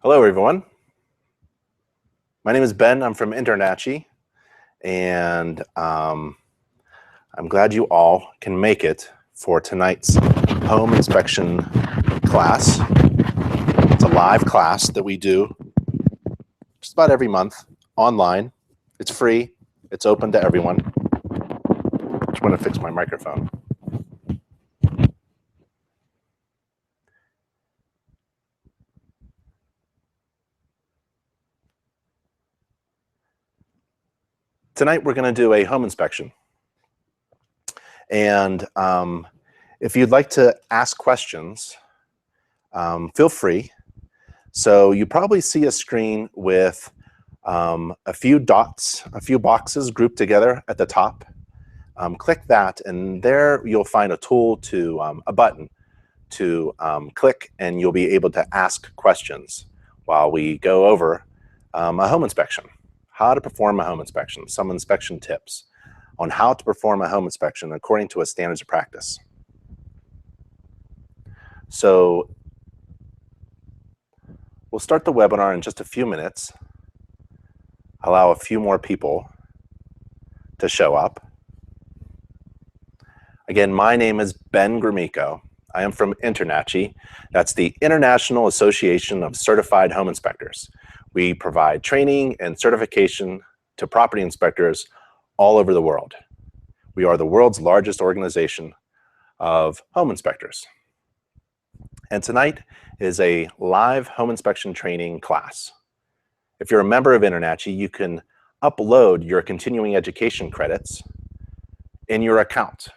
Hello, everyone. My name is Ben. I'm from InterNACHI, and I'm glad you all can make it for tonight's home inspection class. It's a live class that we do just about every month online. It's free. It's open to everyone. Just want to fix my microphone. Tonight we're going to do a home inspection. And if you'd like to ask questions, feel free. So you probably see a screen with a few dots, a few boxes grouped together at the top. Click that, and there you'll find a tool to, a button to click, and you'll be able to ask questions while we go over a home inspection, how to perform a home inspection, some inspection tips on how to perform a home inspection according to a standards of practice. So we'll start the webinar in just a few minutes. Allow a few more people to show up. Again, my name is Ben Gromyko. I am from InterNACHI. That's the International Association of Certified Home Inspectors. We provide training and certification to property inspectors all over the world. We are the world's largest organization of home inspectors. And tonight is a live home inspection training class. If you're a member of InterNACHI, you can upload your continuing education credits in your account.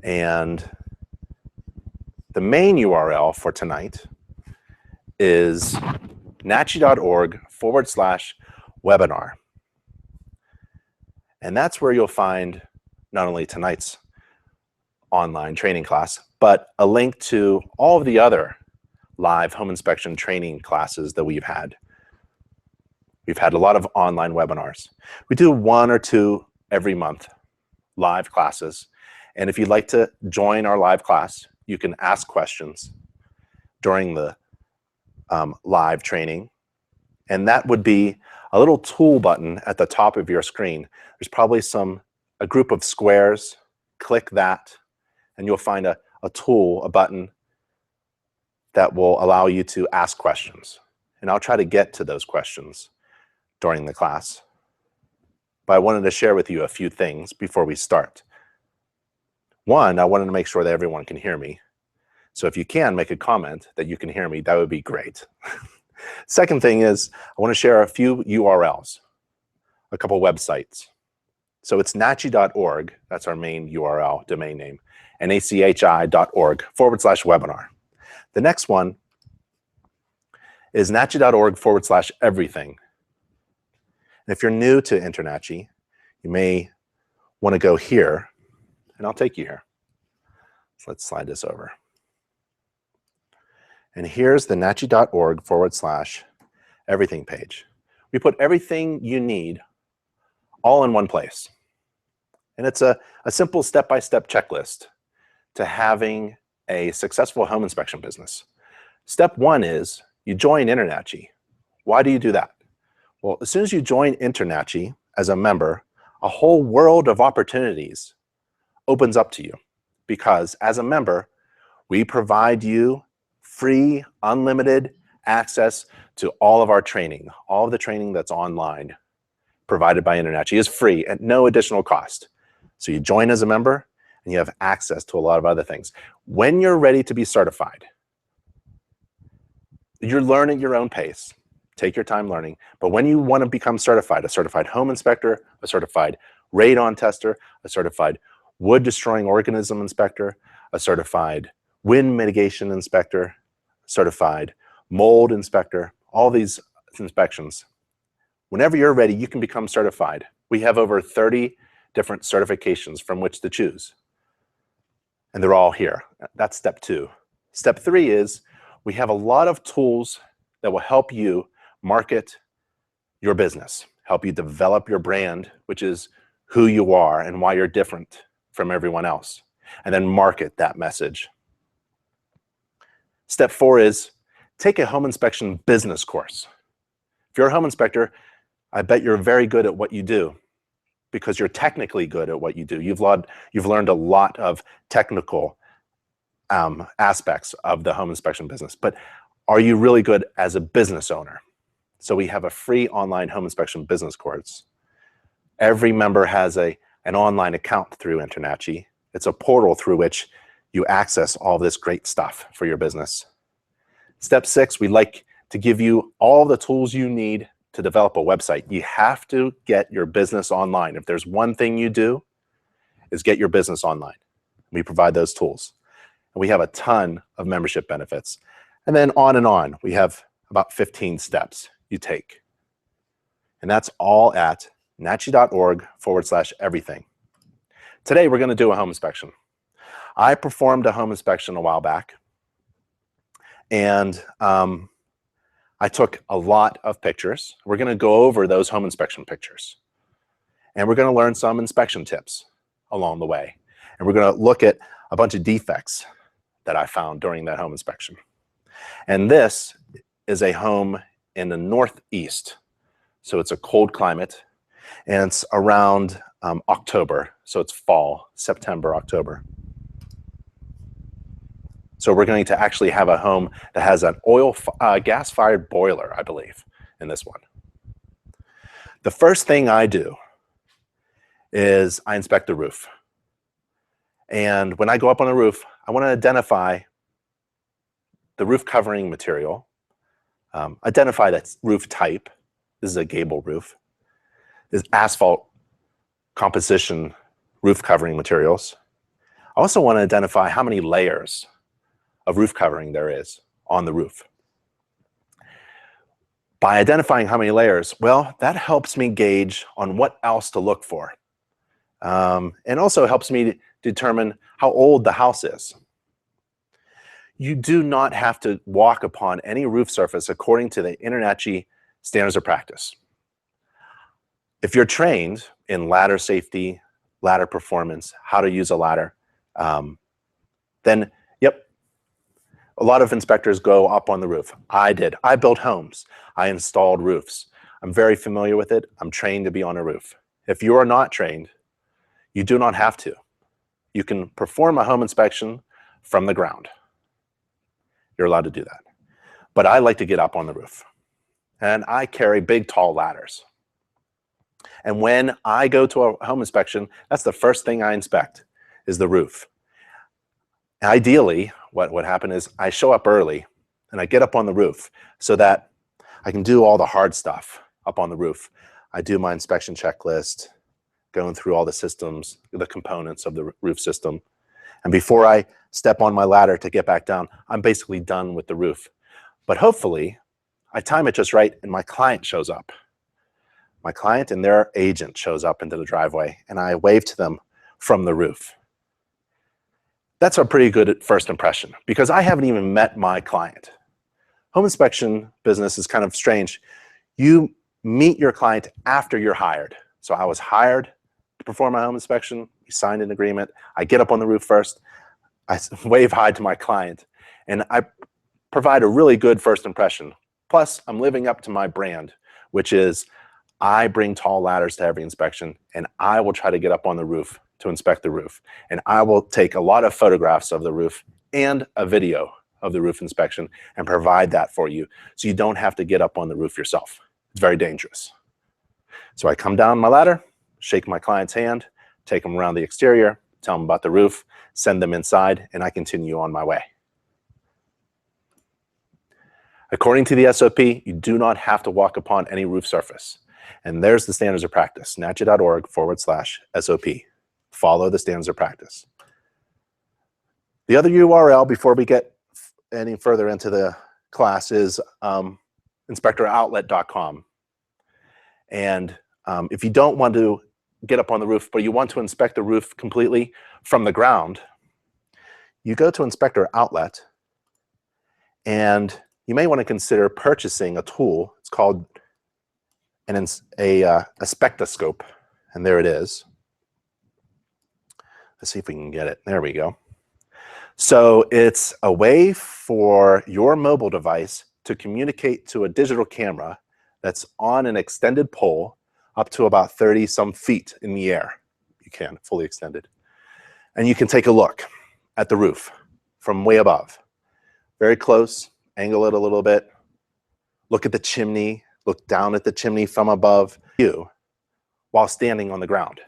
And the main URL for tonight is nachi.org/webinar. And that's where you'll find not only tonight's online training class, but a link to all of the other live home inspection training classes that we've had. We've had a lot of online webinars. We do 1 or 2 every month, live classes. And if you'd like to join our live class, you can ask questions during the live training. And that would be a little tool button at the top of your screen. There's probably a group of squares. Click that, and you'll find a tool, a button that will allow you to ask questions. And I'll try to get to those questions during the class. But I wanted to share with you a few things before we start. One, I wanted to make sure that everyone can hear me. So if you can make a comment that you can hear me, that would be great. Second thing is, I want to share a few URLs, a couple websites. So it's nachi.org, that's our main URL, domain name, nachi.org/webinar. The next one is nachi.org/everything. And if you're new to InterNACHI, you may want to go here, and I'll take you here. So let's slide this over. And here's the nachi.org/everything page. We put everything you need all in one place. And it's a simple step-by-step checklist to having a successful home inspection business. Step 1 is you join InterNACHI. Why do you do that? Well, as soon as you join InterNACHI as a member, a whole world of opportunities opens up to you, because as a member, we provide you free, unlimited access to all of our training. All of the training that's online provided by InterNACHI is free at no additional cost. So you join as a member, and you have access to a lot of other things. When you're ready to be certified, you're learning at your own pace. Take your time learning. But when you want to become certified, a certified home inspector, a certified radon tester, a certified wood destroying organism inspector, a certified wind mitigation inspector, certified mold inspector, all these inspections, whenever you're ready, you can become certified. We have over 30 different certifications from which to choose. And they're all here. That's step 2. Step 3 is we have a lot of tools that will help you market your business, help you develop your brand, which is who you are and why you're different from everyone else, and then market that message. Step 4 is take a home inspection business course. If you're a home inspector, I bet you're very good at what you do because you're technically good at what you do. You've learned a lot of technical aspects of the home inspection business, but are you really good as a business owner? So we have a free online home inspection business course. Every member has an online account through InterNACHI. It's a portal through which you access all this great stuff for your business. Step 6, we'd like to give you all the tools you need to develop a website. You have to get your business online. If there's one thing you do, is get your business online. We provide those tools. And we have a ton of membership benefits. And then on. We have about 15 steps you take. And that's all at nachi.org/everything. Today, we're going to do a home inspection. I performed a home inspection a while back. And I took a lot of pictures. We're going to go over those home inspection pictures. And we're going to learn some inspection tips along the way. And we're going to look at a bunch of defects that I found during that home inspection. And this is a home in the Northeast. So it's a cold climate. And it's around October. So it's fall, September, October. So we're going to actually have a home that has an gas-fired boiler, I believe, in this one. The first thing I do is I inspect the roof. And when I go up on the roof, I want to identify the roof covering material, identify that roof type. This is a gable roof. This is asphalt composition roof covering materials. I also want to identify how many layers of roof covering there is on the roof. By identifying how many layers, well, that helps me gauge on what else to look for. And also helps me determine how old the house is. You do not have to walk upon any roof surface according to the InterNACHI standards of practice. If you're trained in ladder safety, ladder performance, how to use a ladder, then a lot of inspectors go up on the roof. I did. I built homes. I installed roofs. I'm very familiar with it. I'm trained to be on a roof. If you are not trained, you do not have to. You can perform a home inspection from the ground. You're allowed to do that. But I like to get up on the roof. And I carry big, tall ladders. And when I go to a home inspection, that's the first thing I inspect, is the roof. Ideally, what happened is I show up early and I get up on the roof so that I can do all the hard stuff up on the roof. I do my inspection checklist, going through all the systems, the components of the roof system. And before I step on my ladder to get back down, I'm basically done with the roof. But hopefully, I time it just right and my client shows up. My client and their agent shows up into the driveway and I wave to them from the roof. That's a pretty good first impression because I haven't even met my client. Home inspection business is kind of strange. You meet your client after you're hired. So I was hired to perform my home inspection. We signed an agreement. I get up on the roof first. I wave hi to my client and I provide a really good first impression. Plus, I'm living up to my brand, which is I bring tall ladders to every inspection and I will try to get up on the roof to inspect the roof. And I will take a lot of photographs of the roof and a video of the roof inspection and provide that for you so you don't have to get up on the roof yourself. It's very dangerous. So I come down my ladder, shake my client's hand, take them around the exterior, tell them about the roof, send them inside, and I continue on my way. According to the SOP, you do not have to walk upon any roof surface. And there's the standards of practice, nachi.org/SOP. Follow the standards of practice. The other URL before we get any further into the class is inspectoroutlet.com. And if you don't want to get up on the roof, but you want to inspect the roof completely from the ground, you go to Inspector Outlet, and you may want to consider purchasing a tool. It's called a spectroscope, and there it is. Let's see if we can get it. There we go. So it's a way for your mobile device to communicate to a digital camera that's on an extended pole up to about 30 some feet in the air. You can, fully extended. And you can take a look at the roof from way above. Very close, angle it a little bit, look at the chimney, look down at the chimney from above you while standing on the ground.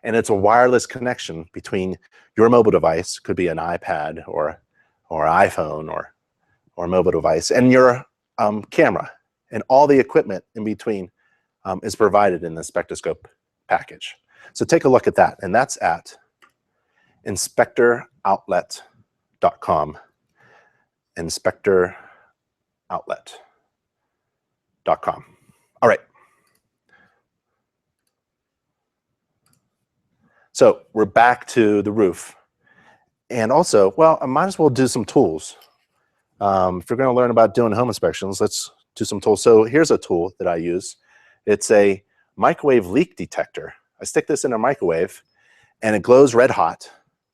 And it's a wireless connection between your mobile device, could be an iPad or iPhone or mobile device, and your camera. And all the equipment in between is provided in the Spectroscope package. So take a look at that, and that's at inspectoroutlet.com. Inspectoroutlet.com. All right. So we're back to the roof. And also, well, I might as well do some tools. If you're going to learn about doing home inspections, let's do some tools. So here's a tool that I use. It's a microwave leak detector. I stick this in a microwave, and it glows red hot.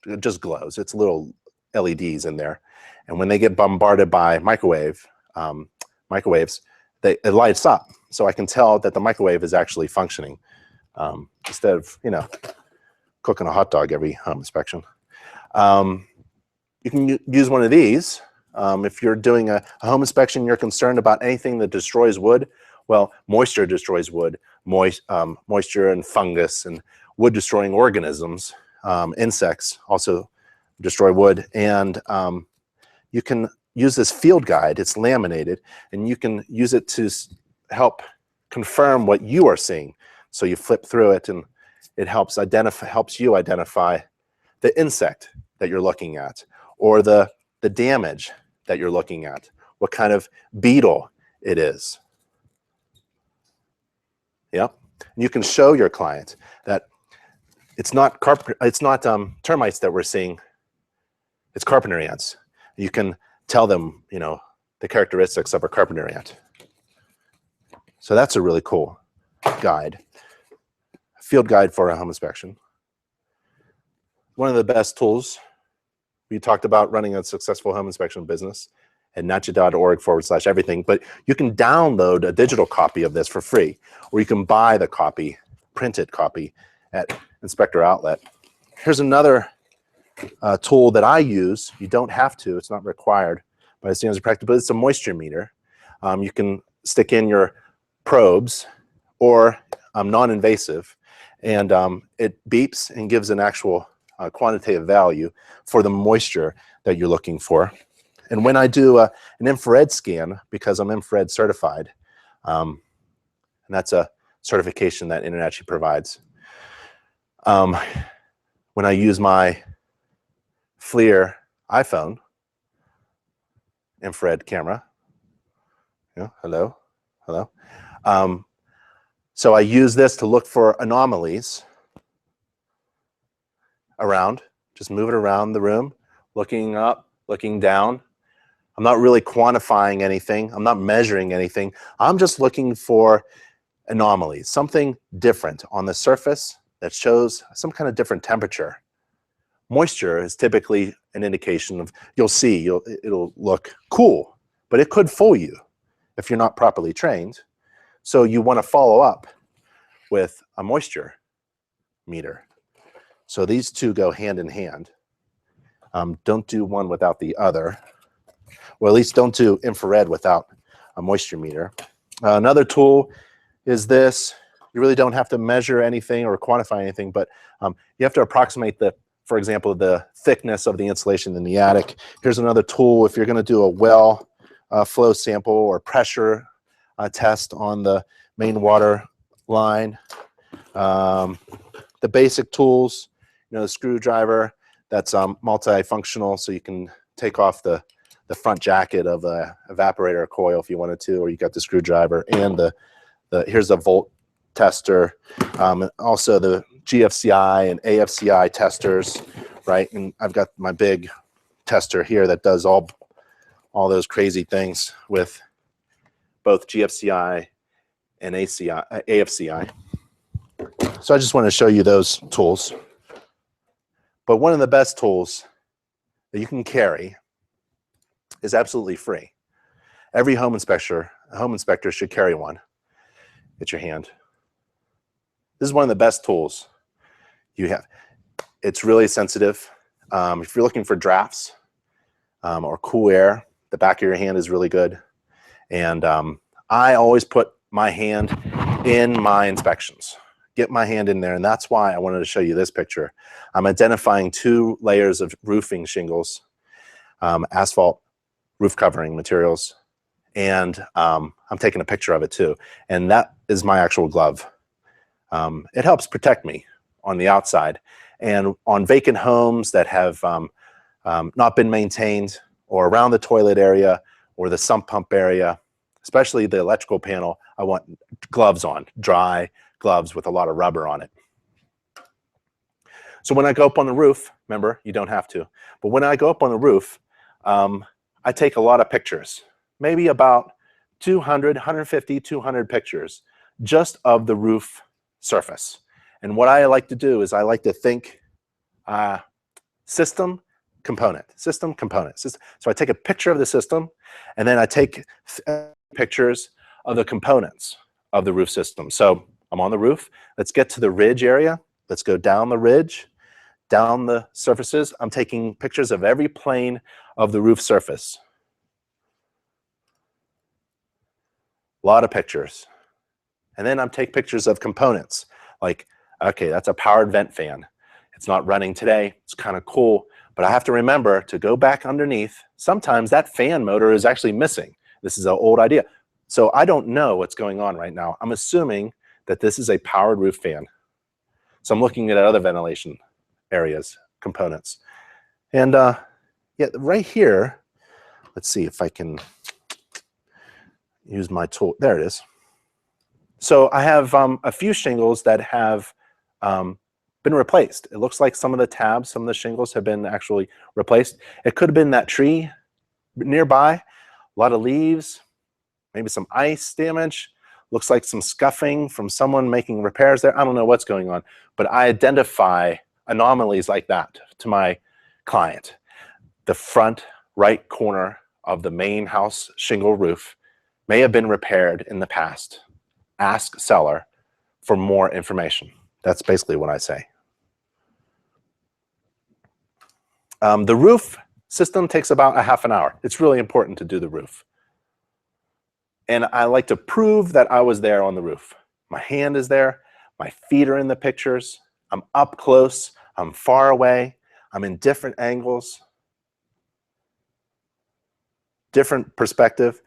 It just glows. It's little LEDs in there. And when they get bombarded by microwaves, it lights up. So I can tell that the microwave is actually functioning instead of, cooking a hot dog every home inspection. You can use one of these. If you're doing a home inspection, you're concerned about anything that destroys wood. Well, moisture destroys wood, moisture and fungus and wood-destroying organisms. Insects also destroy wood. And you can use this field guide. It's laminated, and you can use it to help confirm what you are seeing. So you flip through it, and it helps you identify the insect that you're looking at, or the damage that you're looking at, what kind of beetle it is. Yeah, and you can show your client that it's not termites that we're seeing, it's carpenter ants. You can tell them, the characteristics of a carpenter ant. So that's a really cool guide. Field guide for a home inspection. One of the best tools, we talked about running a successful home inspection business at nachi.org/everything, but you can download a digital copy of this for free, or you can buy the copy, printed copy at Inspector Outlet. Here's another tool that I use. You don't have to, it's not required by the standards of practice, but it's a moisture meter. You can stick in your probes or non-invasive, and it beeps and gives an actual quantitative value for the moisture that you're looking for. And when I do an infrared scan, because I'm infrared certified, and that's a certification that InterNACHI provides, when I use my FLIR iPhone infrared camera, hello. So I use this to look for anomalies around, just move it around the room, looking up, looking down. I'm not really quantifying anything. I'm not measuring anything. I'm just looking for anomalies, something different on the surface that shows some kind of different temperature. Moisture is typically an indication of, it'll look cool, but it could fool you if you're not properly trained. So you want to follow up with a moisture meter. So these two go hand in hand. Don't do one without the other. Or at least don't do infrared without a moisture meter. Another tool is this. You really don't have to measure anything or quantify anything, but you have to approximate for example, the thickness of the insulation in the attic. Here's another tool if you're going to do a well flow sample or pressure test on the main water line. The basic tools, the screwdriver, that's multifunctional, so you can take off the front jacket of a evaporator coil if you wanted to, or you got the screwdriver, and here's a volt tester, also the GFCI and AFCI testers, right? And I've got my big tester here that does all those crazy things with both GFCI and AFCI. So I just want to show you those tools. But one of the best tools that you can carry is absolutely free. Every home inspector should carry one at your hand. This is one of the best tools you have. It's really sensitive. If you're looking for drafts or cool air, the back of your hand is really good. And I always put my hand in my inspections. Get my hand in there, and that's why I wanted to show you this picture. I'm identifying 2 layers of roofing shingles, asphalt roof covering materials, and I'm taking a picture of it too. And that is my actual glove. It helps protect me on the outside. And on vacant homes that have not been maintained, or around the toilet area or the sump pump area, especially the electrical panel, I want gloves on, dry gloves with a lot of rubber on it. So when I go up on the roof, remember, you don't have to, but when I go up on the roof, I take a lot of pictures, maybe about 200, 150, 200 pictures just of the roof surface. And what I like to do is I like to think system, component. So I take a picture of the system, and then I take pictures of the components of the roof system. So I'm on the roof. Let's get to the ridge area. Let's go down the ridge, down the surfaces. I'm taking pictures of every plane of the roof surface. A lot of pictures. And then I'm taking pictures of components. Like, okay, that's a powered vent fan. It's not running today. It's kind of cool. But I have to remember to go back underneath. Sometimes that fan motor is actually missing. This is an old idea. So I don't know what's going on right now. I'm assuming that this is a powered roof fan. So I'm looking at other ventilation areas, components. And yeah, right here, let's see if I can use my tool. There it is. So I have a few shingles that have been replaced. It looks like some of the tabs, some of the shingles have been actually replaced. It could have been that tree nearby, a lot of leaves, maybe some ice damage. Looks like some scuffing from someone making repairs there. I don't know what's going on, but I identify anomalies like that to my client. The front right corner of the main house shingle roof may have been repaired in the past. Ask seller for more information. That's basically what I say. The roof system takes about a half an hour. It's really important to do the roof. And I like to prove that I was there on the roof. My hand is there. My feet are in the pictures. I'm up close. I'm far away. I'm in different angles, different perspective.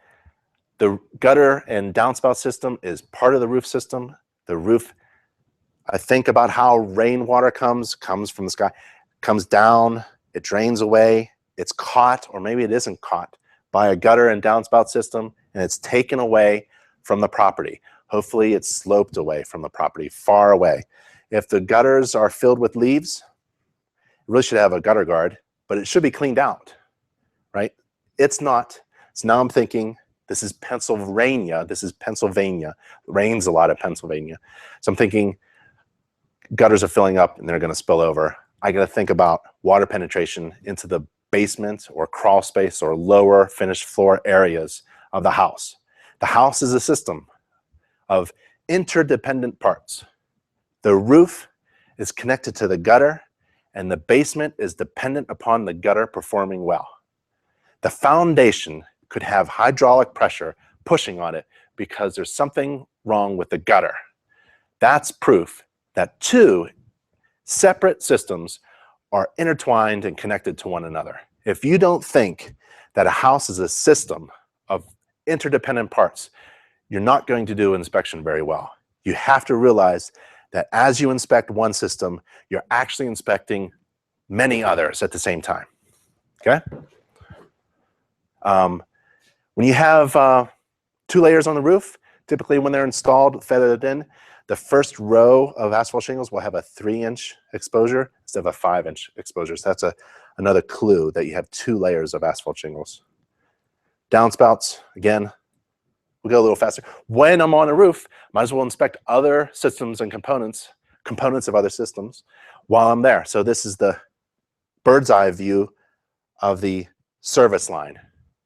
The gutter and downspout system is part of the roof system. The roof, I think about how rainwater comes from the sky, comes down, it drains away, it's caught, or maybe it isn't caught, by a gutter and downspout system, and it's taken away from the property. Hopefully it's sloped away from the property, far away. If the gutters are filled with leaves, it really should have a gutter guard, but it should be cleaned out, right? It's not. So now I'm thinking, this is Pennsylvania. It rains a lot in Pennsylvania. So I'm thinking gutters are filling up and they're going to spill over. I got to think about water penetration into the basement or crawl space or lower finished floor areas of the house. The house is a system of interdependent parts. The roof is connected to the gutter, and the basement is dependent upon the gutter performing well. The foundation could have hydraulic pressure pushing on it because there's something wrong with the gutter. That's proof that two separate systems are intertwined and connected to one another. If you don't think that a house is a system of interdependent parts, you're not going to do inspection very well. You have to realize that as you inspect one system, you're actually inspecting many others at the same time, okay? When you have 2 layers on the roof, typically when they're installed, feathered in, the first row of asphalt shingles will have a 3-inch exposure instead of a 5-inch exposure. So that's another clue that you have 2 layers of asphalt shingles. Downspouts, again, we'll go a little faster. When I'm on a roof, might as well inspect other systems and components of other systems while I'm there. So this is the bird's eye view of the service line,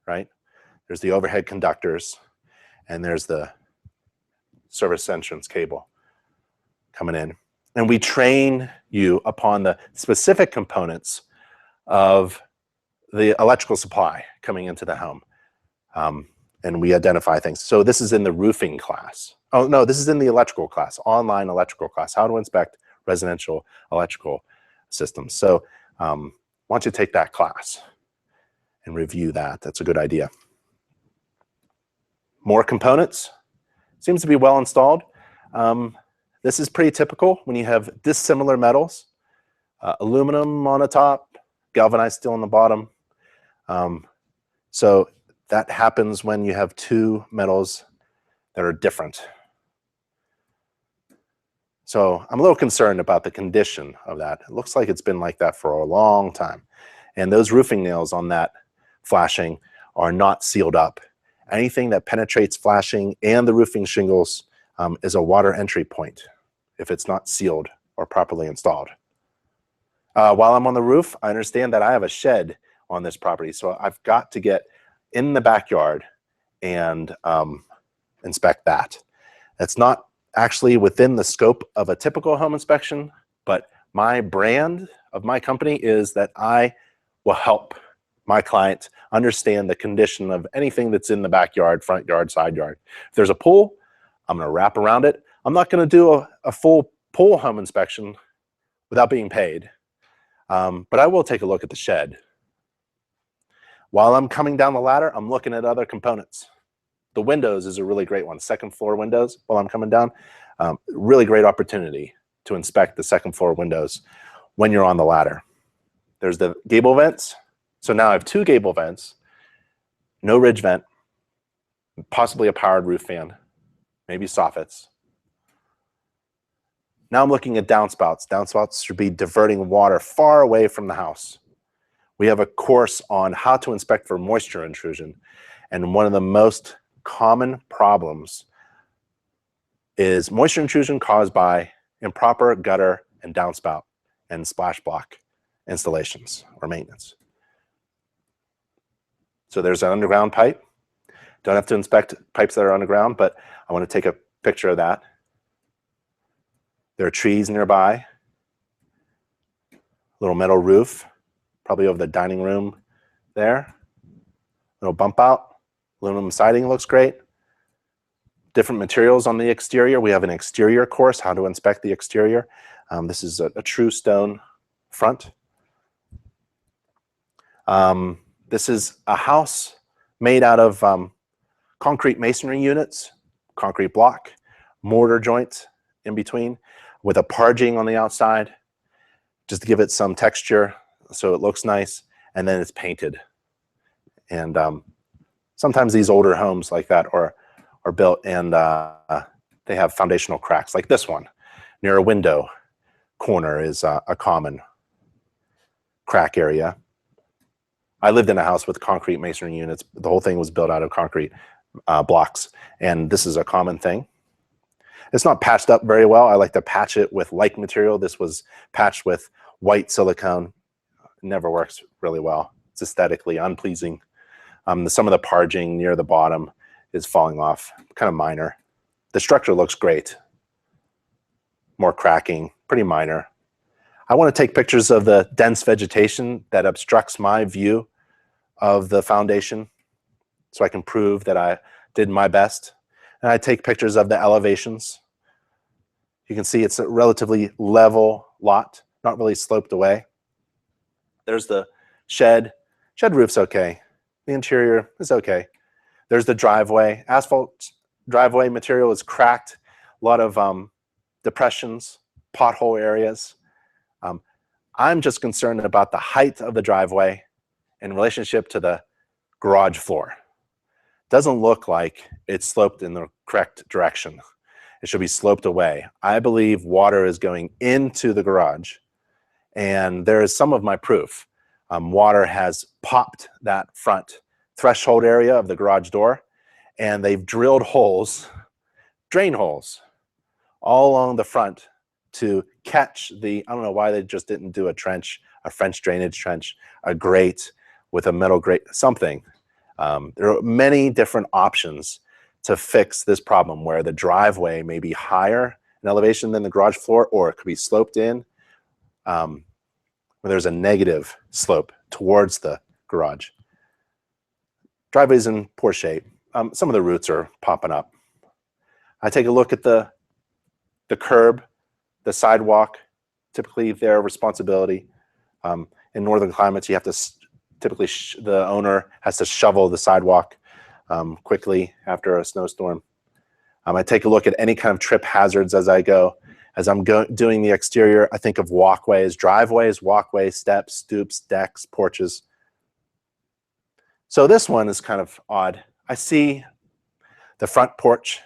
right? There's the overhead conductors, and there's the service entrance cable coming in. And we train you upon the specific components of the electrical supply coming into the home. And we identify things. So this is in the roofing class. Oh, no, this is in the electrical class, online electrical class, how to inspect residential electrical systems. So why don't you take that class and review that? That's a good idea. More components. Seems to be well installed. This is pretty typical when you have dissimilar metals. Aluminum on the top, galvanized steel on the bottom. So that happens when you have two metals that are different. So I'm a little concerned about the condition of that. It looks like it's been like that for a long time. And those roofing nails on that flashing are not sealed up. Anything that penetrates flashing and the roofing shingles is a water entry point if it's not sealed or properly installed. While I'm on the roof, I understand that I have a shed on this property, so I've got to get in the backyard and inspect that. That's not actually within the scope of a typical home inspection, but my brand of my company is that I will help my client understand the condition of anything that's in the backyard, front yard, side yard. If there's a pool, I'm going to wrap around it. I'm not going to do a full pool home inspection without being paid, but I will take a look at the shed. While I'm coming down the ladder, I'm looking at other components. The windows is a really great one. Second floor windows while I'm coming down. Really great opportunity to inspect the second floor windows when you're on the ladder. There's the gable vents. So now I have two gable vents, no ridge vent, possibly a powered roof fan, maybe soffits. Now I'm looking at downspouts. Downspouts should be diverting water far away from the house. We have a course on how to inspect for moisture intrusion. And one of the most common problems is moisture intrusion caused by improper gutter and downspout and splash block installations or maintenance. So there's an underground pipe. Don't have to inspect pipes that are underground, but I want to take a picture of that. There are trees nearby. Little metal roof, probably over the dining room there. Little bump out. Aluminum siding looks great. Different materials on the exterior. We have an exterior course, how to inspect the exterior. This is a true stone front. This is a house made out of concrete masonry units, concrete block, mortar joints in between, with a parging on the outside, just to give it some texture so it looks nice, and then it's painted. And sometimes these older homes like that are built and they have foundational cracks, like this one near a window corner is a common crack area. I lived in a house with concrete masonry units. The whole thing was built out of concrete blocks, and this is a common thing. It's not patched up very well. I like to patch it with like material. This was patched with white silicone. It never works really well. It's aesthetically unpleasing. Some of the parging near the bottom is falling off, kind of minor. The structure looks great. More cracking, pretty minor. I want to take pictures of the dense vegetation that obstructs my view of the foundation so I can prove that I did my best. And I take pictures of the elevations. You can see it's a relatively level lot, not really sloped away. There's the shed. Shed roof's okay. The interior is okay. There's the driveway. Asphalt driveway material is cracked. A lot of depressions, pothole areas. I'm just concerned about the height of the driveway in relationship to the garage floor. Doesn't look like it's sloped in the correct direction. It should be sloped away. I believe water is going into the garage, and there is some of my proof. Water has popped that front threshold area of the garage door, and they've drilled holes, drain holes, all along the front to catch the, I don't know why they just didn't do a trench, a French drainage trench, a grate, with a metal grate, something. There are many different options to fix this problem where the driveway may be higher in elevation than the garage floor, or it could be sloped in where there's a negative slope towards the garage. Driveway's in poor shape. Some of the roots are popping up. I take a look at the curb, the sidewalk, typically their responsibility. In northern climates, you have to typically the owner has to shovel the sidewalk quickly after a snowstorm. I take a look at any kind of trip hazards as I go. As I'm doing the exterior, I think of walkways, driveways, walkways, steps, stoops, decks, porches. So this one is kind of odd. I see the front porch.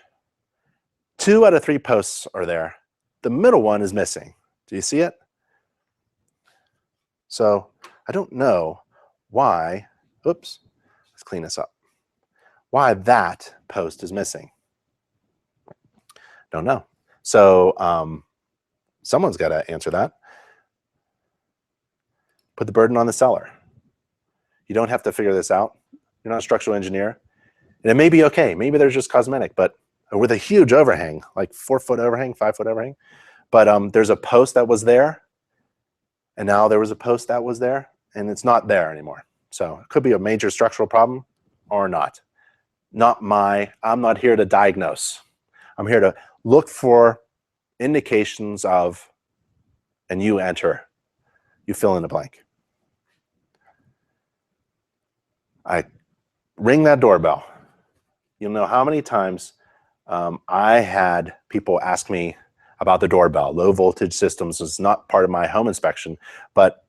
2 out of 3 posts are there. The middle one is missing. Do you see it? So I don't know why, oops, let's clean this up, why that post is missing. Don't know. So someone's got to answer that. Put the burden on the seller. You don't have to figure this out. You're not a structural engineer. And it may be okay. Maybe there's just cosmetic, but with a huge overhang, like 4-foot overhang, 5-foot overhang. But there's a post that was there, and now there was a post that was there, and it's not there anymore. So it could be a major structural problem or not. I'm not here to diagnose. I'm here to look for indications of, and you enter, you fill in the blank. I ring that doorbell. You'll know how many times I had people ask me about the doorbell. Low voltage systems is not part of my home inspection, but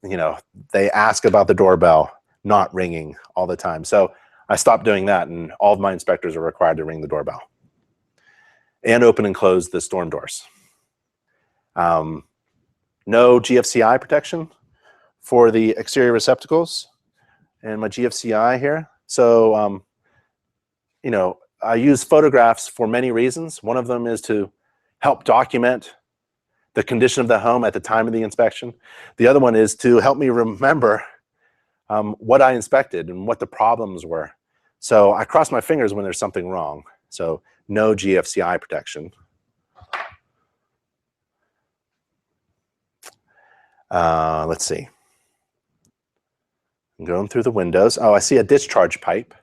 you know, they ask about the doorbell not ringing all the time. So I stopped doing that, and all of my inspectors are required to ring the doorbell and open and close the storm doors. No GFCI protection for the exterior receptacles and my GFCI here. So, you know, I use photographs for many reasons. One of them is to help document the condition of the home at the time of the inspection. The other one is to help me remember what I inspected and what the problems were. So I cross my fingers when there's something wrong. So no GFCI protection. Let's see. I'm going through the windows. Oh, I see a discharge pipe.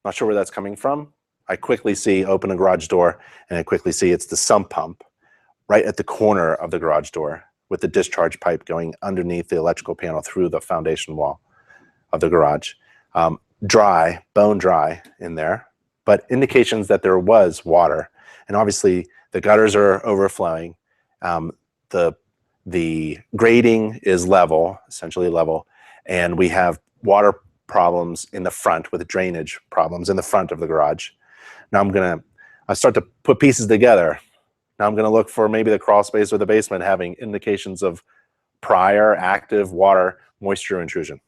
Not sure where that's coming from. I quickly see, open a garage door, and I quickly see it's the sump pump right at the corner of the garage door with the discharge pipe going underneath the electrical panel through the foundation wall of the garage. Dry, bone dry in there, but indications that there was water. And obviously the gutters are overflowing. The grading is level, essentially level, and we have water problems in the front with drainage problems in the front of the garage. Now I start to put pieces together. Now I'm gonna look for maybe the crawl space or the basement having indications of prior active water moisture intrusion.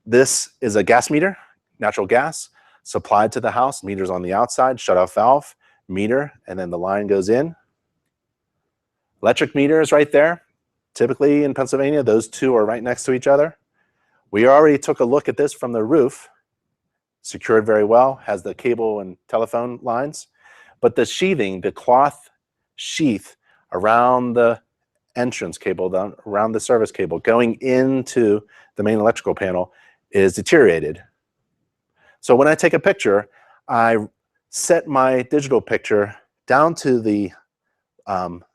This is a gas meter, natural gas, supplied to the house. Meter's on the outside, shut-off valve, meter, and then the line goes in. Electric meter is right there. Typically in Pennsylvania, those two are right next to each other. We already took a look at this from the roof. Secured very well, has the cable and telephone lines. But the sheathing, the cloth sheath around the entrance cable, around the service cable, going into the main electrical panel is deteriorated. So when I take a picture, I set my digital picture down to the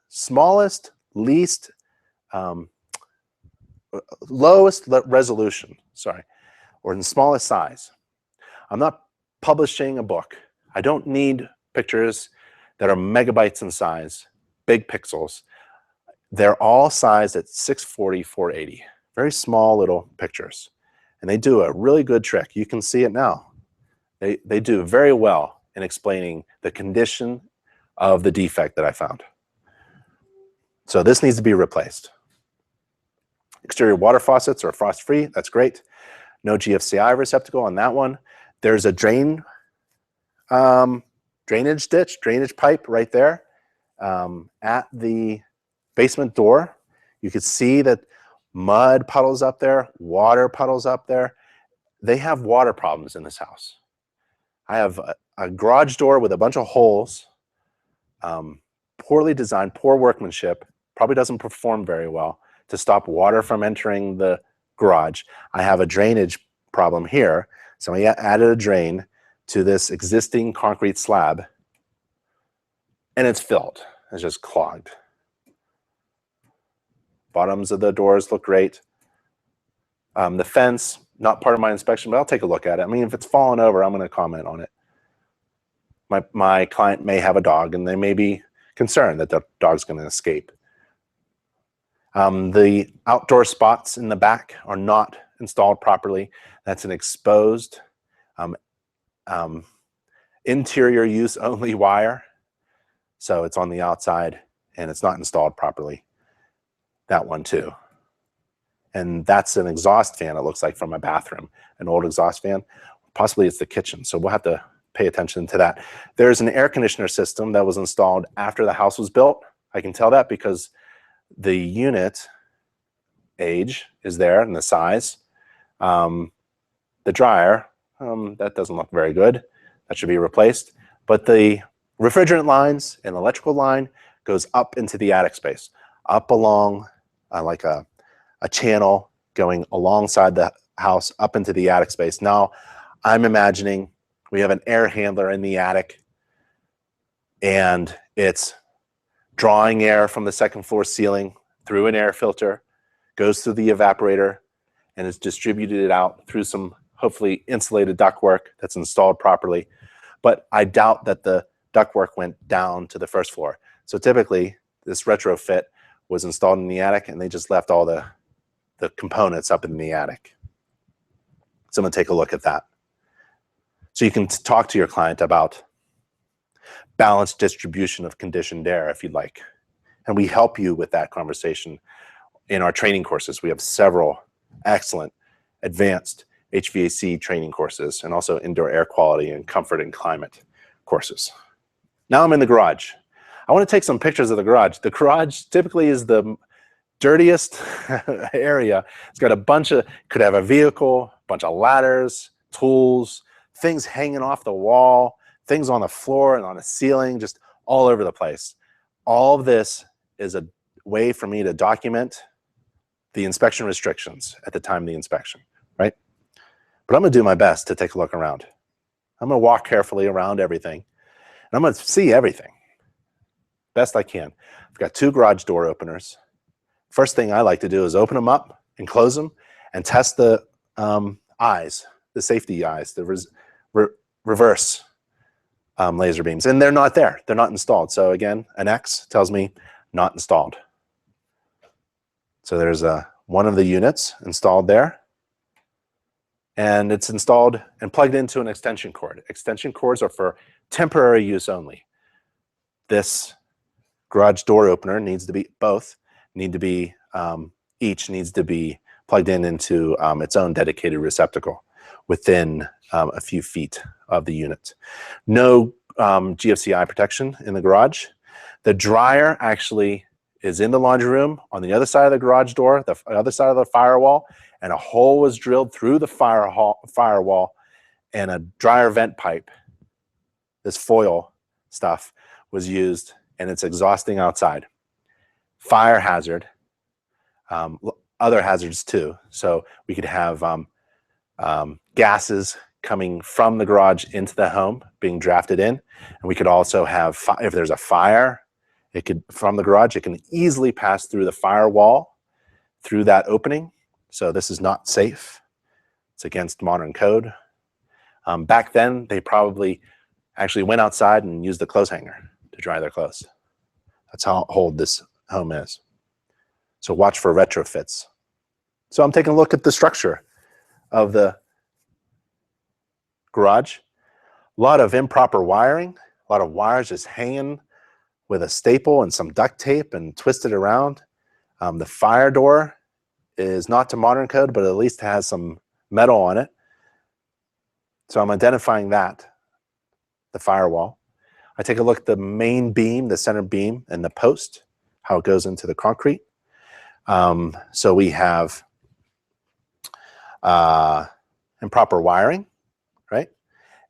smallest, least, lowest resolution, sorry, or in the smallest size. I'm not publishing a book. I don't need pictures that are megabytes in size, big pixels. They're all sized at 640, 480. Very small little pictures. And they do a really good trick. You can see it now. They do very well in explaining the condition of the defect that I found. So this needs to be replaced. Exterior water faucets are frost-free. That's great. No GFCI receptacle on that one. There's a drainage ditch, drainage pipe right there at the basement door. You could see that mud puddles up there, water puddles up there. They have water problems in this house. I have a garage door with a bunch of holes, poorly designed, poor workmanship, probably doesn't perform very well to stop water from entering the garage. I have a drainage problem here, so I added a drain to this existing concrete slab, and it's filled. It's just clogged. Bottoms of the doors look great. The fence, not part of my inspection, but I'll take a look at it. I mean, if it's fallen over, I'm going to comment on it. My client may have a dog, and they may be concerned that the dog's going to escape. The outdoor spots in the back are not installed properly. That's an exposed interior use only wire. So it's on the outside and it's not installed properly. That one too. And that's an exhaust fan, it looks like, from a bathroom, an old exhaust fan. Possibly it's the kitchen, so we'll have to pay attention to that. There's an air conditioner system that was installed after the house was built. I can tell that because the unit age is there and the size. The dryer, that doesn't look very good. That should be replaced. But the refrigerant lines and electrical line goes up into the attic space, up along like a channel going alongside the house up into the attic space. Now, I'm imagining we have an air handler in the attic and it's drawing air from the second floor ceiling through an air filter, goes through the evaporator, and is distributed out through some hopefully insulated ductwork that's installed properly. But I doubt that the ductwork went down to the first floor. So typically, this retrofit was installed in the attic and they just left all the components up in the attic. So I'm going to take a look at that. So you can talk to your client about balanced distribution of conditioned air if you'd like. And we help you with that conversation in our training courses. We have several excellent advanced HVAC training courses and also indoor air quality and comfort and climate courses. Now I'm in the garage. I want to take some pictures of the garage. The garage typically is the dirtiest area. It's got a bunch of, could have a vehicle, a bunch of ladders, tools, things hanging off the wall, things on the floor and on the ceiling, just all over the place. All of this is a way for me to document the inspection restrictions at the time of the inspection, right? But I'm going to do my best to take a look around. I'm going to walk carefully around everything, and I'm going to see everything best I can. I've got 2 garage door openers. First thing I like to do is open them up and close them and test the eyes, the safety eyes, the reverse laser beams. And they're not there. They're not installed. So again, an X tells me not installed. So there's one of the units installed there. And it's installed and plugged into an extension cord. Extension cords are for temporary use only. This garage door opener needs to be, both need to be, each needs to be plugged into its own dedicated receptacle within a few feet of the unit. No GFCI eye protection in the garage. The dryer actually is in the laundry room on the other side of the garage door, the other side of the firewall, and a hole was drilled through the firewall and a dryer vent pipe, this foil stuff, was used and it's exhausting outside. Fire hazard, other hazards too. So we could have gases coming from the garage into the home being drafted in. And we could also have, if there's a fire, it could, from the garage, it can easily pass through the firewall, through that opening. So this is not safe. It's against modern code. Back then, they probably actually went outside and used the clothes hanger to dry their clothes. That's how old this home is. So watch for retrofits. So I'm taking a look at the structure of the garage. A lot of improper wiring, a lot of wires just hanging with a staple and some duct tape and twisted around. The fire door is not to modern code, but at least has some metal on it. So I'm identifying that, the firewall. I take a look at the main beam, the center beam, and the post, how it goes into the concrete. So we have improper wiring, right?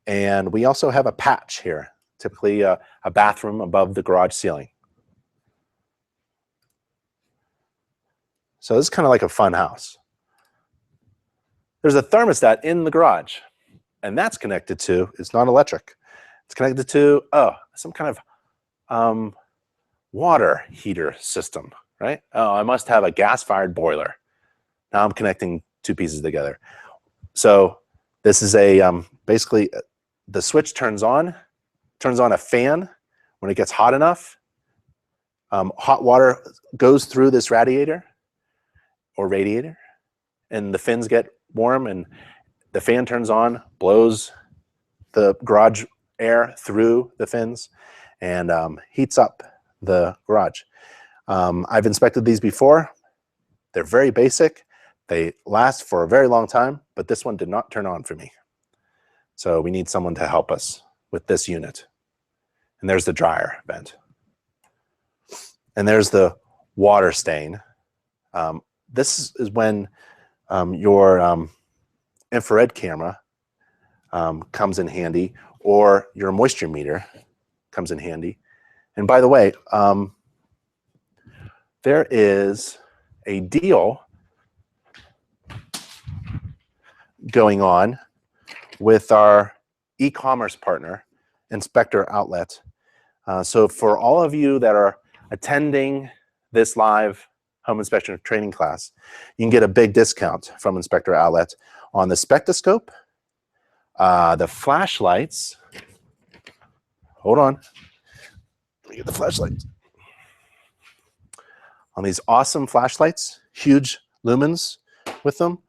And we also have a patch here, typically a bathroom above the garage ceiling. So this is kind of like a fun house. There's a thermostat in the garage, and that's connected to, it's not electric. It's connected to, some kind of water heater system, right? Oh, I must have a gas-fired boiler. Now I'm connecting two pieces together. So this is a, basically the switch turns on a fan when it gets hot enough. Hot water goes through this radiator, and the fins get warm, and the fan turns on, blows the garage air through the fins, and heats up the garage. I've inspected these before. They're very basic. They last for a very long time, but this one did not turn on for me. So we need someone to help us with this unit. And there's the dryer vent. And there's the water stain. This is when your infrared camera comes in handy, or your moisture meter comes in handy. And by the way, there is a deal going on with our e-commerce partner, Inspector Outlet. So for all of you that are attending this live home inspection training class, you can get a big discount from Inspector Outlet on the spectroscope, the flashlights. Hold on. Let me get the flashlights. On these awesome flashlights, huge lumens with them,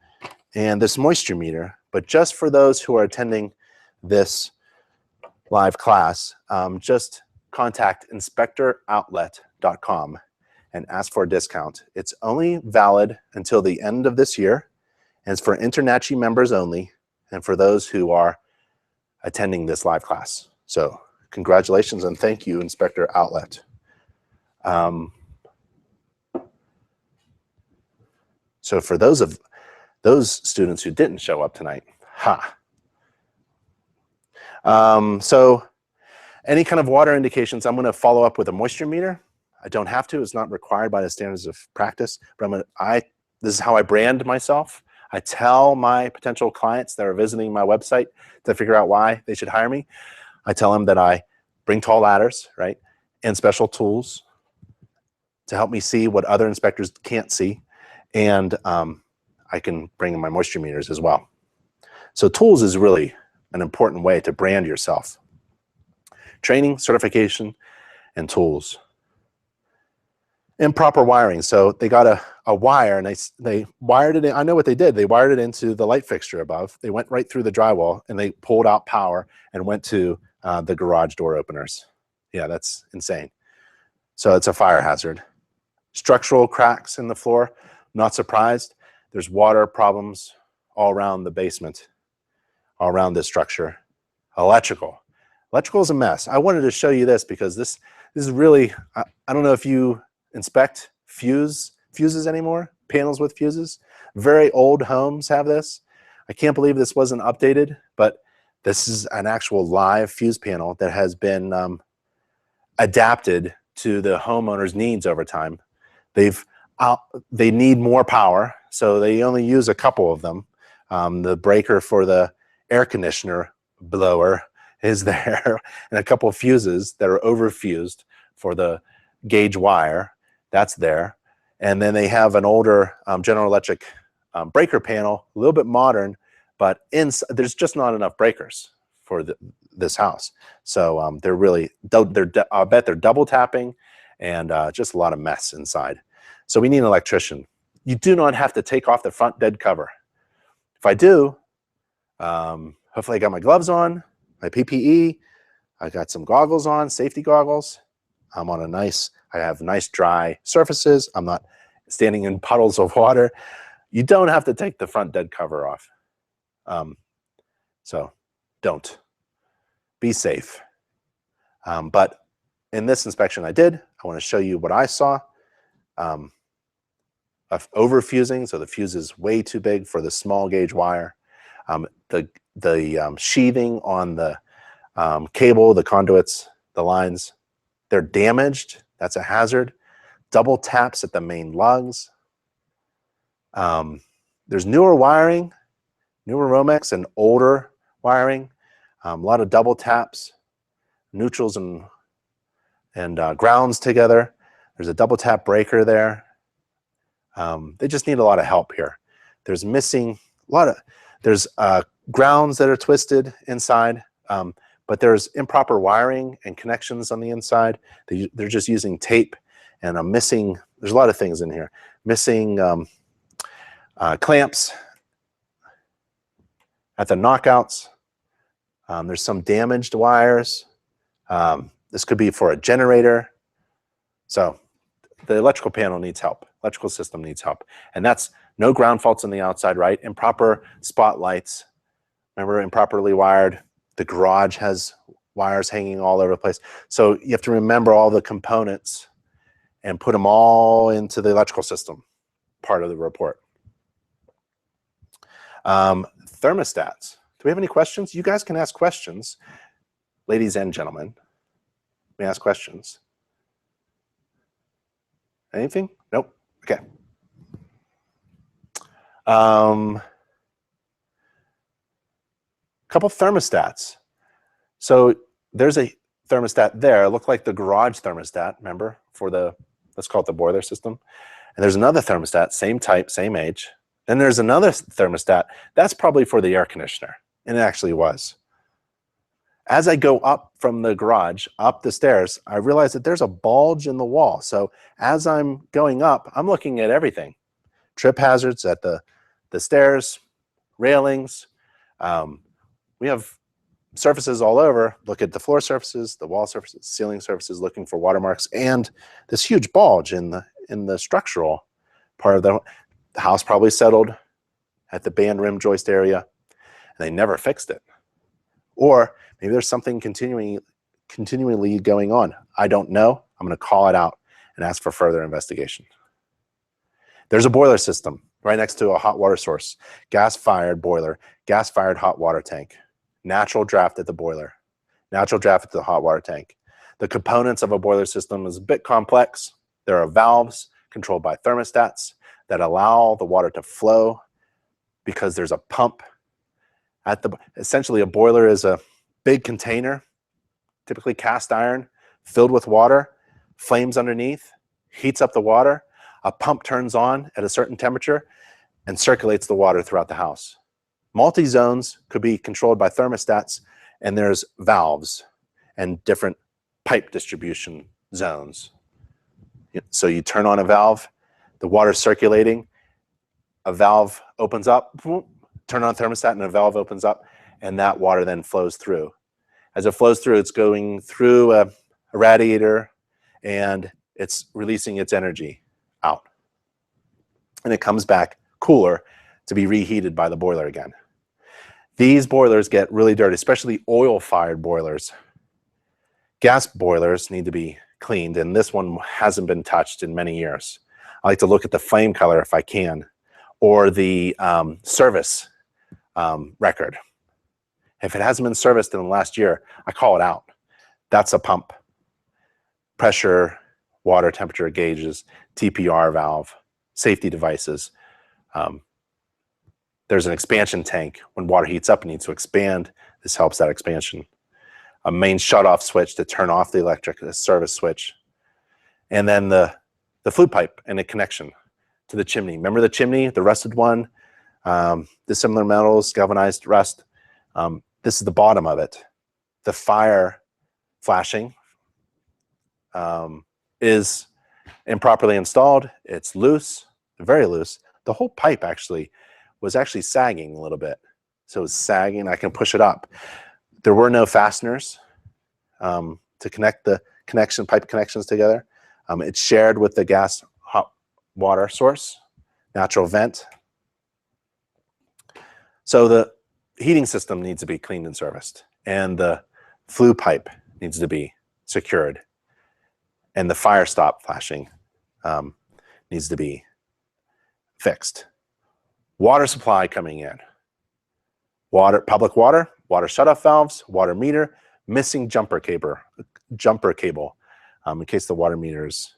and this moisture meter. But just for those who are attending this live class, just contact inspectoroutlet.com and ask for a discount. It's only valid until the end of this year, and it's for InterNACHI members only, and for those who are attending this live class. So congratulations and thank you, Inspector Outlet. So for those students who didn't show up tonight, so any kind of water indications, I'm going to follow up with a moisture meter. I don't have to, it's not required by the standards of practice, but this is how I brand myself. I tell my potential clients that are visiting my website to figure out why they should hire me. I tell them that I bring tall ladders, right, and special tools to help me see what other inspectors can't see, and I can bring in my moisture meters as well. So tools is really an important way to brand yourself. Training, certification, and tools. Improper wiring. So they got a wire and they wired it in. I know what they did. They wired it into the light fixture above. They went right through the drywall and they pulled out power and went to the garage door openers. Yeah, that's insane. So it's a fire hazard. Structural cracks in the floor. Not surprised. There's water problems all around the basement, all around this structure. Electrical is a mess. I wanted to show you this because this is really, I don't know if you inspect fuses anymore, panels with fuses. Very old homes have this. I can't believe this wasn't updated, but this is an actual live fuse panel that has been adapted to the homeowner's needs over time. They need more power, so they only use a couple of them. The breaker for the air conditioner blower is there, and a couple of fuses that are overfused for the gauge wire, that's there. And then they have an older General Electric breaker panel, a little bit modern, but there's just not enough breakers for this house. So they're really, I bet they're double tapping and just a lot of mess inside. So we need an electrician. You do not have to take off the front dead cover. If I do, hopefully I got my gloves on, my PPE, I got some goggles on, safety goggles. I'm on I have nice dry surfaces. I'm not standing in puddles of water. You don't have to take the front dead cover off. So don't. Be safe. But in this inspection I did, I want to show you what I saw. overfusing, so the fuse is way too big for the small gauge wire. The sheathing on the cable, the conduits, the lines, they're damaged. That's a hazard. Double taps at the main lugs. There's newer wiring, newer Romex, and older wiring. A lot of double taps, neutrals and grounds together. There's a double tap breaker there. They just need a lot of help here. There's missing there's grounds that are twisted inside, but there's improper wiring and connections on the inside. They're just using tape, and there's a lot of things in here. Missing clamps at the knockouts. There's some damaged wires. This could be for a generator. So the electrical panel needs help. Electrical system needs help. And that's no ground faults on the outside, right? Improper spotlights. Remember, improperly wired. The garage has wires hanging all over the place. So you have to remember all the components and put them all into the electrical system part of the report. Thermostats. Do we have any questions? You guys can ask questions. Ladies and gentlemen, may I ask questions? Anything? Nope. Okay. Couple thermostats. So there's a thermostat there. It looked like the garage thermostat, remember, for the, let's call it the boiler system. And there's another thermostat, same type, same age. Then there's another thermostat. That's probably for the air conditioner. And it actually was. As I go up from the garage, up the stairs, I realize that there's a bulge in the wall. So as I'm going up, I'm looking at everything. Trip hazards at the stairs, railings. We have surfaces all over. Look at the floor surfaces, the wall surfaces, ceiling surfaces, looking for watermarks, and this huge bulge in the structural part of the house probably settled at the band rim joist area, and they never fixed it. Or maybe there's something continually going on. I don't know. I'm going to call it out and ask for further investigation. There's a boiler system right next to a hot water source, gas-fired boiler, gas-fired hot water tank, natural draft at the boiler, natural draft at the hot water tank. The components of a boiler system is a bit complex. There are valves controlled by thermostats that allow the water to flow because there's a pump at the, essentially a boiler is a big container, typically cast iron, filled with water, flames underneath, heats up the water, a pump turns on at a certain temperature and circulates the water throughout the house. Multi-zones could be controlled by thermostats, and there's valves and different pipe distribution zones. So you turn on a valve, the water's circulating, a valve opens up, turn on a thermostat and a valve opens up, and that water then flows through. As it flows through, it's going through a radiator and it's releasing its energy out. And it comes back cooler to be reheated by the boiler again. These boilers get really dirty, especially oil-fired boilers. Gas boilers need to be cleaned, and this one hasn't been touched in many years. I like to look at the flame color if I can, or the service record. If it hasn't been serviced in the last year, I call it out. That's a pump. Pressure, water temperature gauges, TPR valve, safety devices. There's an expansion tank. When water heats up, it needs to expand. This helps that expansion. A main shutoff switch to turn off the electric, a service switch. And then the flue pipe and a connection to the chimney. Remember the chimney, the rusted one? Dissimilar metals, galvanized rust. This is the bottom of it. The fire flashing is improperly installed. It's loose, very loose. The whole pipe was actually sagging a little bit. So it was sagging. I can push it up. There were no fasteners to connect the pipe connections together. It's shared with the gas hot water source, natural vent. So the heating system needs to be cleaned and serviced, and the flue pipe needs to be secured, and the fire stop flashing needs to be fixed. Water supply coming in. Public water shutoff valves, water meter, missing jumper cable in case the water meter is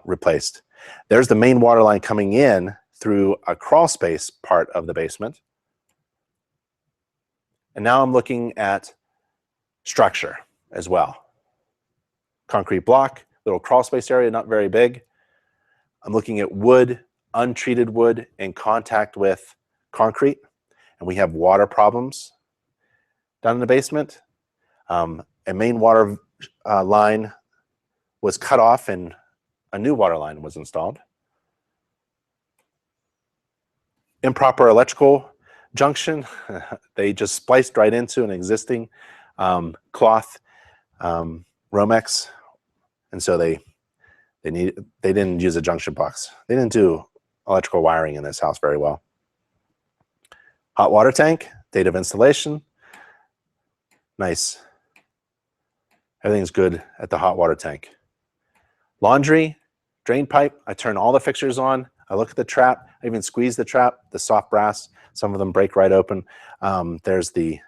replaced. There's the main water line coming in through a crawl space part of the basement. And now I'm looking at structure as well. Concrete block, little crawl space area, not very big. I'm looking at wood, untreated wood in contact with concrete, and we have water problems down in the basement. A main water line was cut off and a new water line was installed. Improper electrical junction. They just spliced right into an existing cloth Romex, and so they didn't use a junction box. They didn't do electrical wiring in this house very well. Hot water tank, date of installation. Nice. Everything's good at the hot water tank. Laundry, drain pipe. I turn all the fixtures on. I look at the trap. I even squeeze the trap, the soft brass. Some of them break right open. There's the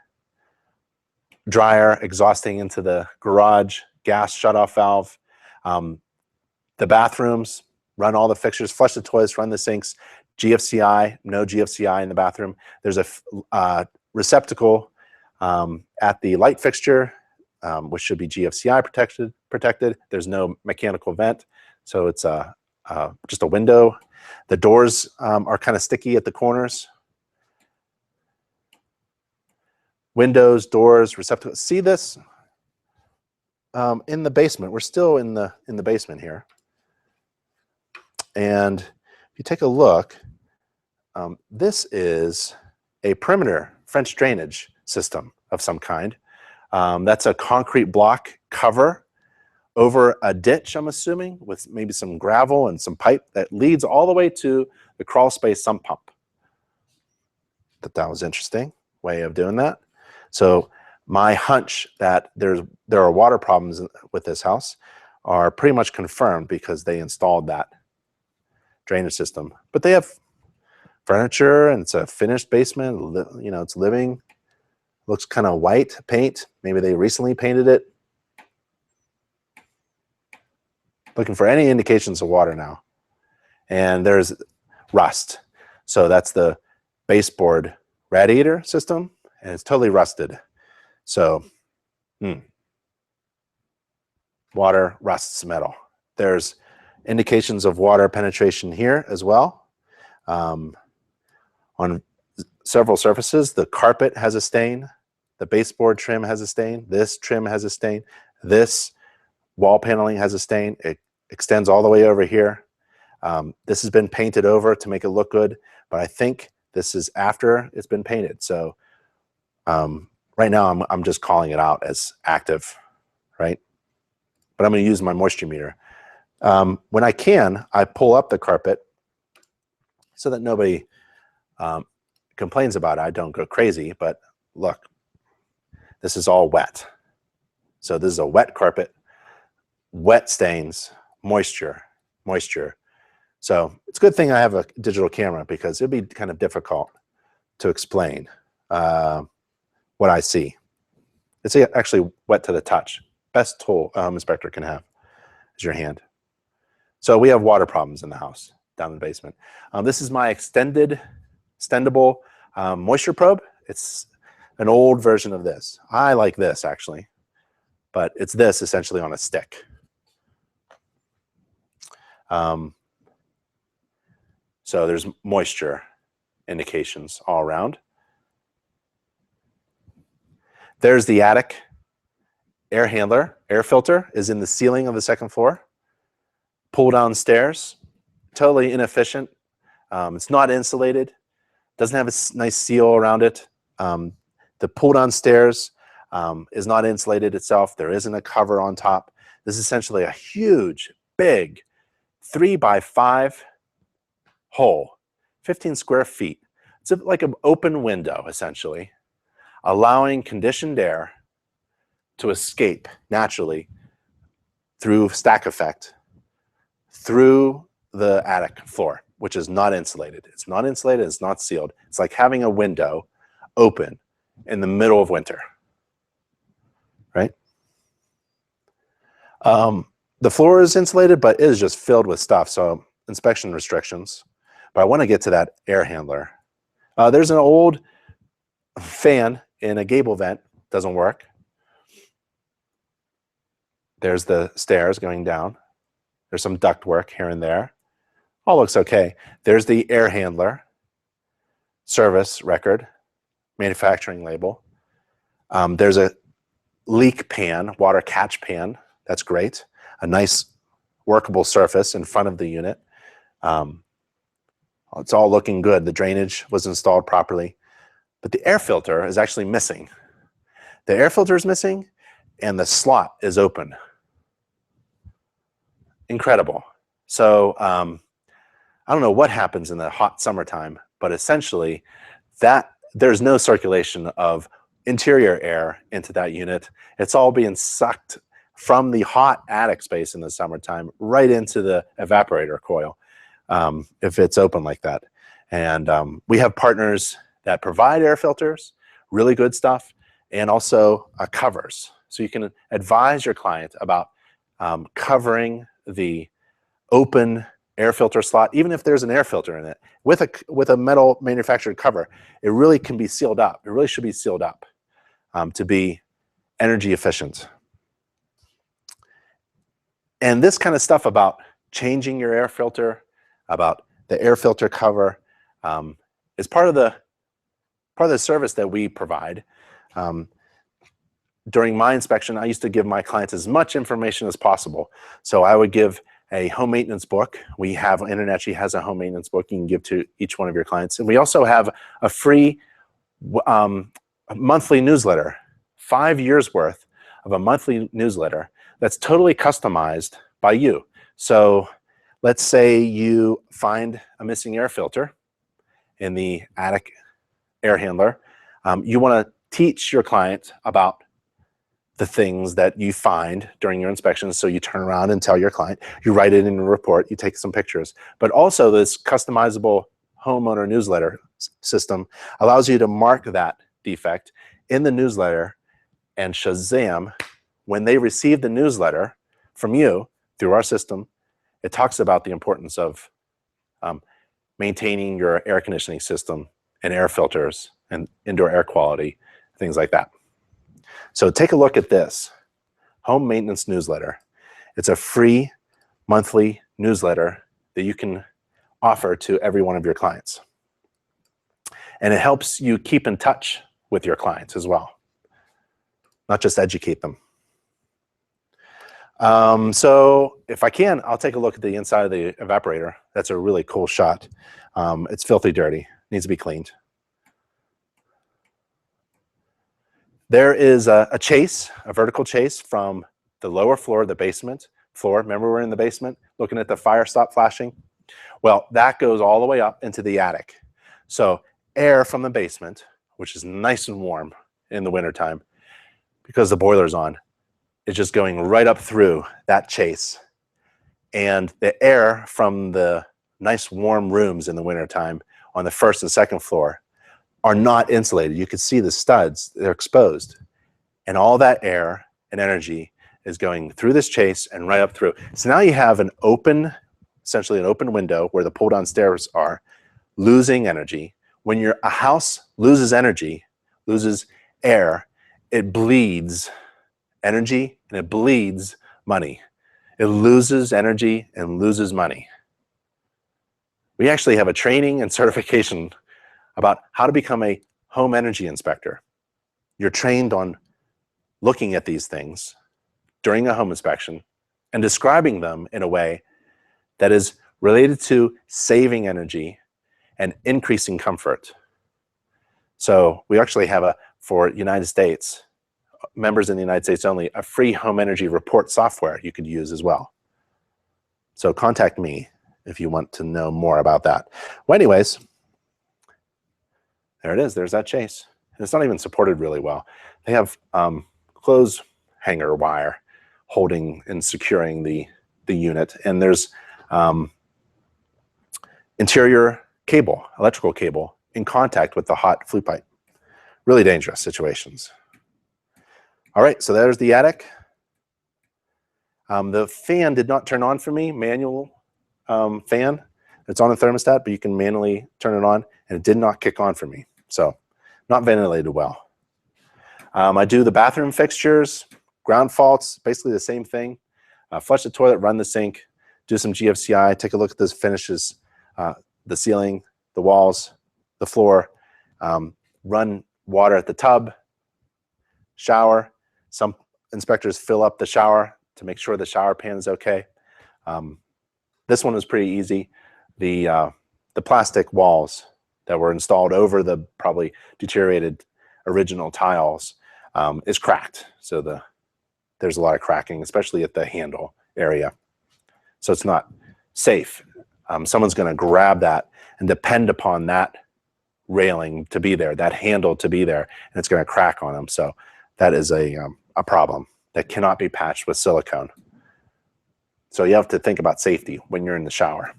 dryer exhausting into the garage, gas shutoff valve. The bathrooms, run all the fixtures, flush the toilets, run the sinks. GFCI, no GFCI in the bathroom. There's a receptacle at the light fixture, which should be GFCI protected. There's no mechanical vent, so it's just a window. The doors are kind of sticky at the corners. Windows, doors, receptacles. See this in the basement. We're still in the basement here. And if you take a look, this is a perimeter French drainage system of some kind. That's a concrete block cover over a ditch, I'm assuming, with maybe some gravel and some pipe that leads all the way to the crawl space sump pump. Thought that was an interesting way of doing that. So my hunch that there are water problems with this house are pretty much confirmed because they installed that drainage system. But they have furniture and it's a finished basement. You know, it's living. Looks kind of white paint. Maybe they recently painted it. Looking for any indications of water now. And there's rust. So that's the baseboard radiator system, and it's totally rusted. So water rusts metal. There's indications of water penetration here as well. On several surfaces, the carpet has a stain, the baseboard trim has a stain, this trim has a stain, this wall paneling has a stain. It extends all the way over here. This has been painted over to make it look good, but I think this is after it's been painted. So right now I'm just calling it out as active, right? But I'm going to use my moisture meter. When I can, I pull up the carpet so that nobody complains about it. I don't go crazy, but look, this is all wet. So this is a wet carpet, wet stains, moisture. So it's a good thing I have a digital camera because it'd be kind of difficult to explain what I see. It's actually wet to the touch. Best tool a home inspector can have is your hand. So we have water problems in the house down in the basement. This is my extendable moisture probe. It's an old version of this. I like this actually, but it's this essentially on a stick. So there's moisture indications all around. There's the attic air handler. Air filter is in the ceiling of the second floor. Pull down stairs, totally inefficient. It's not insulated. Doesn't have a nice seal around it. The pull down stairs is not insulated itself. There isn't a cover on top. This is essentially a huge, big 3x5 hole, 15 square feet. It's like an open window, essentially, allowing conditioned air to escape naturally through stack effect through the attic floor. which is not insulated. It's not insulated, it's not sealed. It's like having a window open in the middle of winter, right? The floor is insulated, but it is just filled with stuff, so inspection restrictions. But I want to get to that air handler. There's an old fan in a gable vent, doesn't work. There's the stairs going down. There's some duct work here and there. All looks okay. There's the air handler, service record, manufacturing label. There's a leak pan, water catch pan. That's great. A nice workable surface in front of the unit. It's all looking good. The drainage was installed properly, but the air filter is actually missing. The air filter is missing and the slot is open. Incredible. So I don't know what happens in the hot summertime, but essentially there's no circulation of interior air into that unit. It's all being sucked from the hot attic space in the summertime right into the evaporator coil if it's open like that. And we have partners that provide air filters, really good stuff, and also covers. So you can advise your client about covering the open air filter slot, even if there's an air filter in it, with a metal manufactured cover. It really can be sealed up. It really should be sealed up to be energy efficient. And this kind of stuff about changing your air filter, about the air filter cover, is part of the service that we provide. During my inspection, I used to give my clients as much information as possible. So I would give a home maintenance book. InterNACHI has a home maintenance book you can give to each one of your clients. And we also have a free monthly newsletter, 5 years worth of a monthly newsletter that's totally customized by you. So let's say you find a missing air filter in the attic air handler. You want to teach your client about the things that you find during your inspection. So you turn around and tell your client, you write it in a report, you take some pictures. But also this customizable homeowner newsletter system allows you to mark that defect in the newsletter, and Shazam, when they receive the newsletter from you through our system, it talks about the importance of maintaining your air conditioning system and air filters and indoor air quality, things like that. So take a look at this home maintenance newsletter. It's a free monthly newsletter that you can offer to every one of your clients. And it helps you keep in touch with your clients as well, not just educate them. So if I can, I'll take a look at the inside of the evaporator. That's a really cool shot. It's filthy dirty, needs to be cleaned. There is a chase, a vertical chase from the lower floor, the basement floor. Remember, we're in the basement looking at the fire stop flashing? Well, that goes all the way up into the attic. So air from the basement, which is nice and warm in the wintertime because the boiler's on, is just going right up through that chase. And the air from the nice warm rooms in the wintertime on the first and second floor are not insulated. You can see the studs, they're exposed. And all that air and energy is going through this chase and right up through. So now you have an open, essentially an open window where the pull down stairs are, losing energy. When a house loses energy, loses air, it bleeds energy and it bleeds money. It loses energy and loses money. We actually have a training and certification about how to become a home energy inspector. You're trained on looking at these things during a home inspection and describing them in a way that is related to saving energy and increasing comfort. So we actually have for United States, members in the United States only, a free home energy report software you could use as well. So contact me if you want to know more about that. Well, anyways, there it is. There's that chase. And it's not even supported really well. They have clothes hanger wire holding and securing the unit. And there's interior cable, electrical cable, in contact with the hot flue pipe. Really dangerous situations. All right, so there's the attic. The fan did not turn on for me, manual fan. It's on the thermostat, but you can manually turn it on, and it did not kick on for me. So not ventilated well. I do the bathroom fixtures, ground faults, basically the same thing. Flush the toilet, run the sink, do some GFCI, take a look at those finishes, the ceiling, the walls, the floor, run water at the tub, shower. Some inspectors fill up the shower to make sure the shower pan is okay. This one was pretty easy. The plastic walls that were installed over the probably deteriorated original tiles is cracked. So there's a lot of cracking, especially at the handle area. So it's not safe. Someone's going to grab that and depend upon that railing to be there, that handle to be there, and it's going to crack on them. So that is a problem that cannot be patched with silicone. So you have to think about safety when you're in the shower.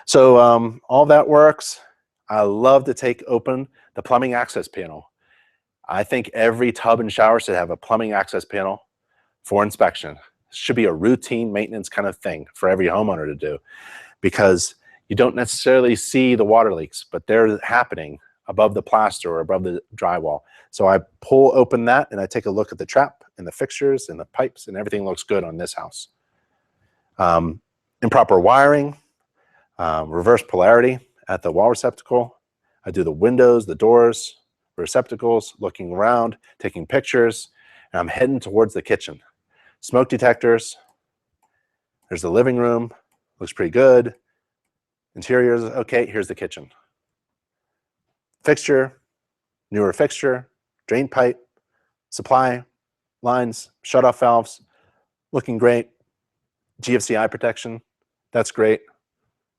So all that works. I love to take open the plumbing access panel. I think every tub and shower should have a plumbing access panel for inspection. It should be a routine maintenance kind of thing for every homeowner to do, because you don't necessarily see the water leaks, but they're happening above the plaster or above the drywall. So I pull open that and I take a look at the trap and the fixtures and the pipes, and everything looks good on this house. Improper wiring, reverse polarity at the wall receptacle. I do the windows, the doors, receptacles, looking around, taking pictures, and I'm heading towards the kitchen. Smoke detectors. There's the living room. Looks pretty good. Interior is okay. Here's the kitchen. Fixture, newer fixture, drain pipe, supply lines, shutoff valves, looking great. GFCI protection, that's great.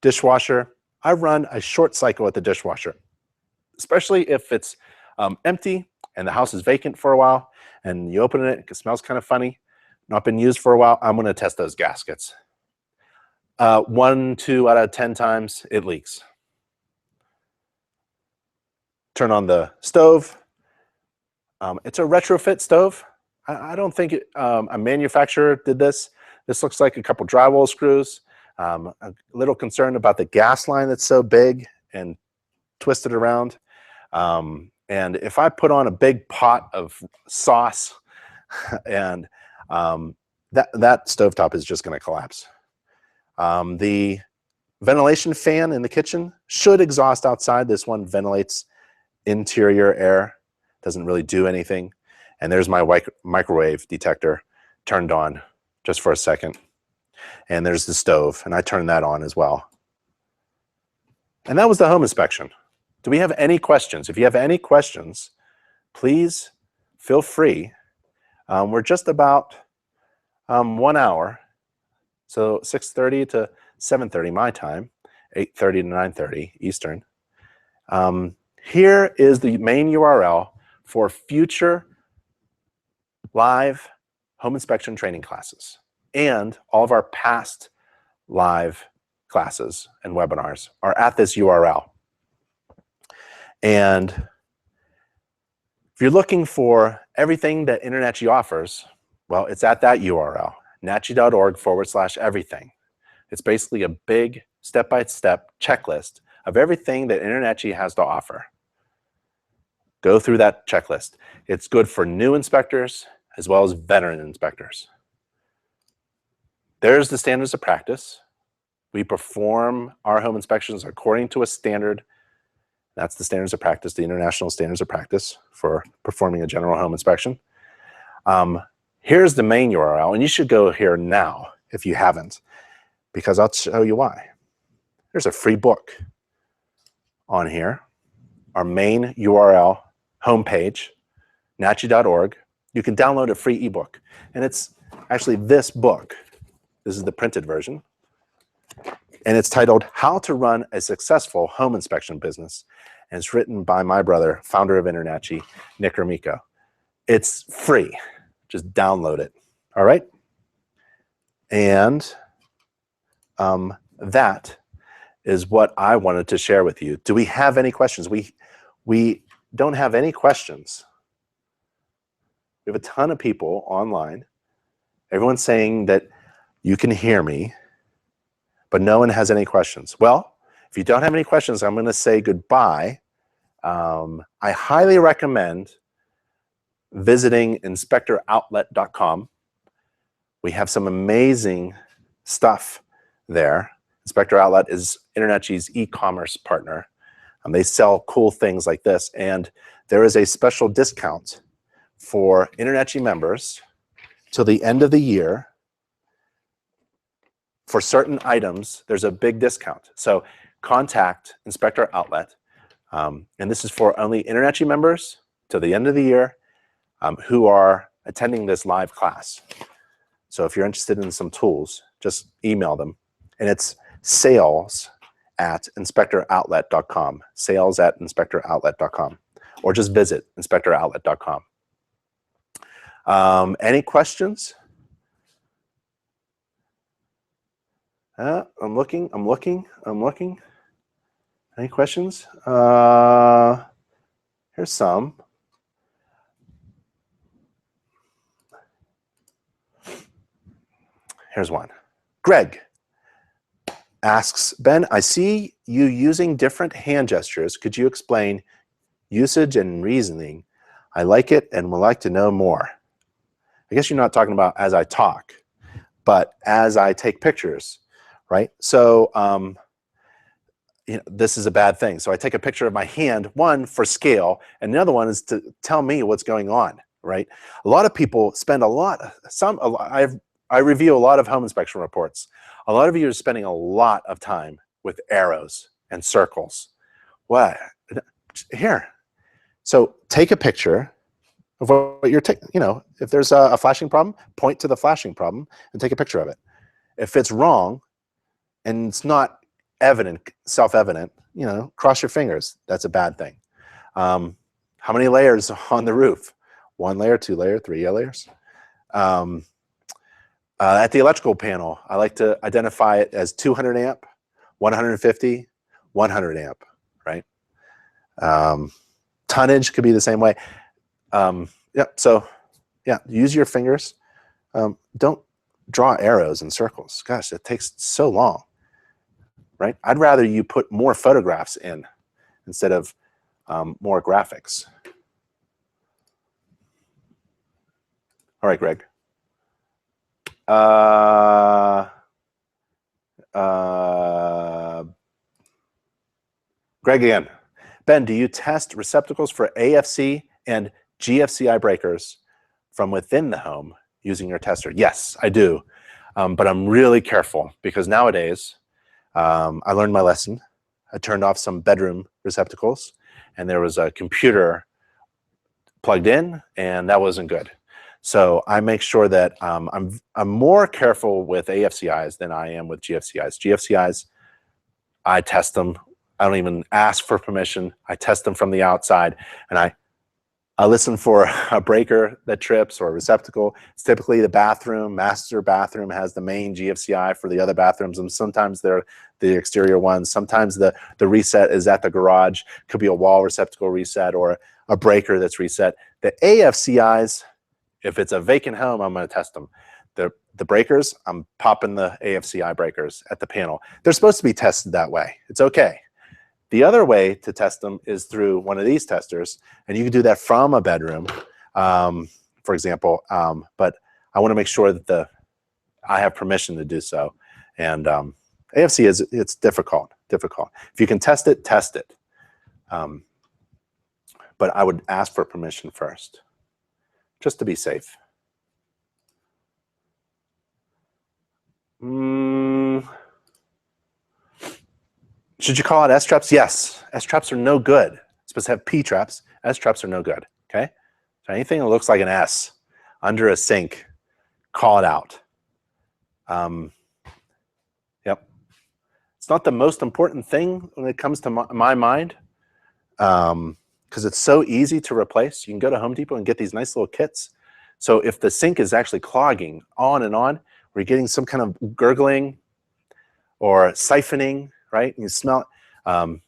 Dishwasher, I run a short cycle at the dishwasher, especially if it's empty and the house is vacant for a while and you open it, it smells kind of funny, not been used for a while. I'm going to test those gaskets. 1, 2 out of 10 times it leaks. Turn on the stove. It's a retrofit stove. I don't think a manufacturer did this. This looks like a couple drywall screws. A little concerned about the gas line that's so big and twisted around. And if I put on a big pot of sauce, and that stovetop is just going to collapse. The ventilation fan in the kitchen should exhaust outside. This one ventilates interior air, doesn't really do anything. And there's my microwave detector turned on just for a second. And there's the stove, and I turned that on as well. And that was the home inspection. Do we have any questions? If you have any questions, please feel free. We're just about 1 hour, so 6:30 to 7:30 my time, 8:30 to 9:30 Eastern. Here is the main URL for future live home inspection training classes and all of our past live classes and webinars are at this URL. And if you're looking for everything that InterNACHI offers, well, it's at that URL, nachi.org/everything. It's basically a big step-by-step checklist of everything that InterNACHI has to offer. Go through that checklist. It's good for new inspectors as well as veteran inspectors. There's the standards of practice. We perform our home inspections according to a standard. That's the standards of practice, the international standards of practice for performing a general home inspection. Here's the main URL, and you should go here now if you haven't, because I'll show you why. There's a free book on here, our main URL homepage, nachi.org. You can download a free ebook, and it's actually this book. This is the printed version, and it's titled How to Run a Successful Home Inspection Business, and it's written by my brother, founder of InterNACHI, Nick Ermico. It's free. Just download it, all right? And that is what I wanted to share with you. Do we have any questions? We don't have any questions. We have a ton of people online. Everyone's saying that you can hear me, but no one has any questions. Well, if you don't have any questions, I'm going to say goodbye. I highly recommend visiting inspectoroutlet.com. We have some amazing stuff there. Inspector Outlet is InterNetG's e-commerce partner. They sell cool things like this, and there is a special discount for InterNetG members till the end of the year. For certain items, there's a big discount. So contact Inspector Outlet, and this is for only InterNetG members till the end of the year who are attending this live class. So if you're interested in some tools, just email them. And it's sales@inspectoroutlet.com, sales@inspectoroutlet.com, or just visit inspectoroutlet.com. Any questions? I'm looking. Any questions? Here's some. Here's one. Greg asks, Ben, I see you using different hand gestures. Could you explain usage and reasoning? I like it and would like to know more. I guess you're not talking about as I talk, but as I take pictures, right? So you know, this is a bad thing. So I take a picture of my hand, one for scale, and the other one is to tell me what's going on, right? A lot of people spend I review a lot of home inspection reports. A lot of you are spending a lot of time with arrows and circles. What? Here. So take a picture of what you're taking. You know, if there's a flashing problem, point to the flashing problem and take a picture of it. If it's wrong and it's not evident, self-evident, you know, cross your fingers. That's a bad thing. How many layers on the roof? 1 layer, 2 layer, 3 layers. At the electrical panel, I like to identify it as 200 amp, 150, 100 amp, right? Tonnage could be the same way. So yeah, use your fingers. Don't draw arrows and circles. Gosh, it takes so long, right? I'd rather you put more photographs in instead of more graphics. All right, Greg. Greg again. Ben, do you test receptacles for AFC and GFCI breakers from within the home using your tester? Yes, I do. But I'm really careful because nowadays, I learned my lesson. I turned off some bedroom receptacles and there was a computer plugged in and that wasn't good. So I make sure that I'm more careful with AFCIs than I am with GFCIs. GFCIs, I test them. I don't even ask for permission. I test them from the outside, and I listen for a breaker that trips or a receptacle. It's typically the bathroom. Master bathroom has the main GFCI for the other bathrooms, and sometimes they're the exterior ones. Sometimes the reset is at the garage. Could be a wall receptacle reset or a breaker that's reset. The AFCIs, if it's a vacant home, I'm going to test them. The breakers, I'm popping the AFCI breakers at the panel. They're supposed to be tested that way. It's okay. The other way to test them is through one of these testers, and you can do that from a bedroom, for example. But I want to make sure that I have permission to do so. And AFC it's difficult. If you can test it, test it. But I would ask for permission first, just to be safe. Should you call out S-traps? Yes. S-traps are no good. It's supposed to have P-traps. S-traps are no good, okay? So anything that looks like an S under a sink, call it out. Yep. It's not the most important thing when it comes to my mind because it's so easy to replace. You can go to Home Depot and get these nice little kits. So if the sink is actually clogging on and on, or you're getting some kind of gurgling or siphoning right? And you smell it.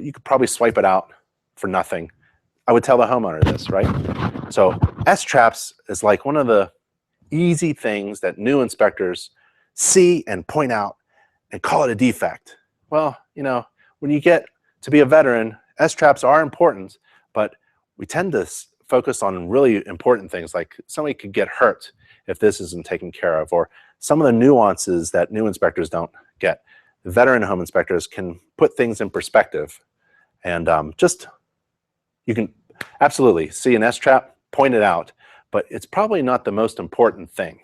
You could probably swipe it out for nothing. I would tell the homeowner this, right? So S-traps is like one of the easy things that new inspectors see and point out and call it a defect. Well, you know, when you get to be a veteran, S-traps are important, but we tend to focus on really important things, like somebody could get hurt if this isn't taken care of, or some of the nuances that new inspectors don't get. The veteran home inspectors can put things in perspective, and you can absolutely see an S-trap, point it out, but it's probably not the most important thing.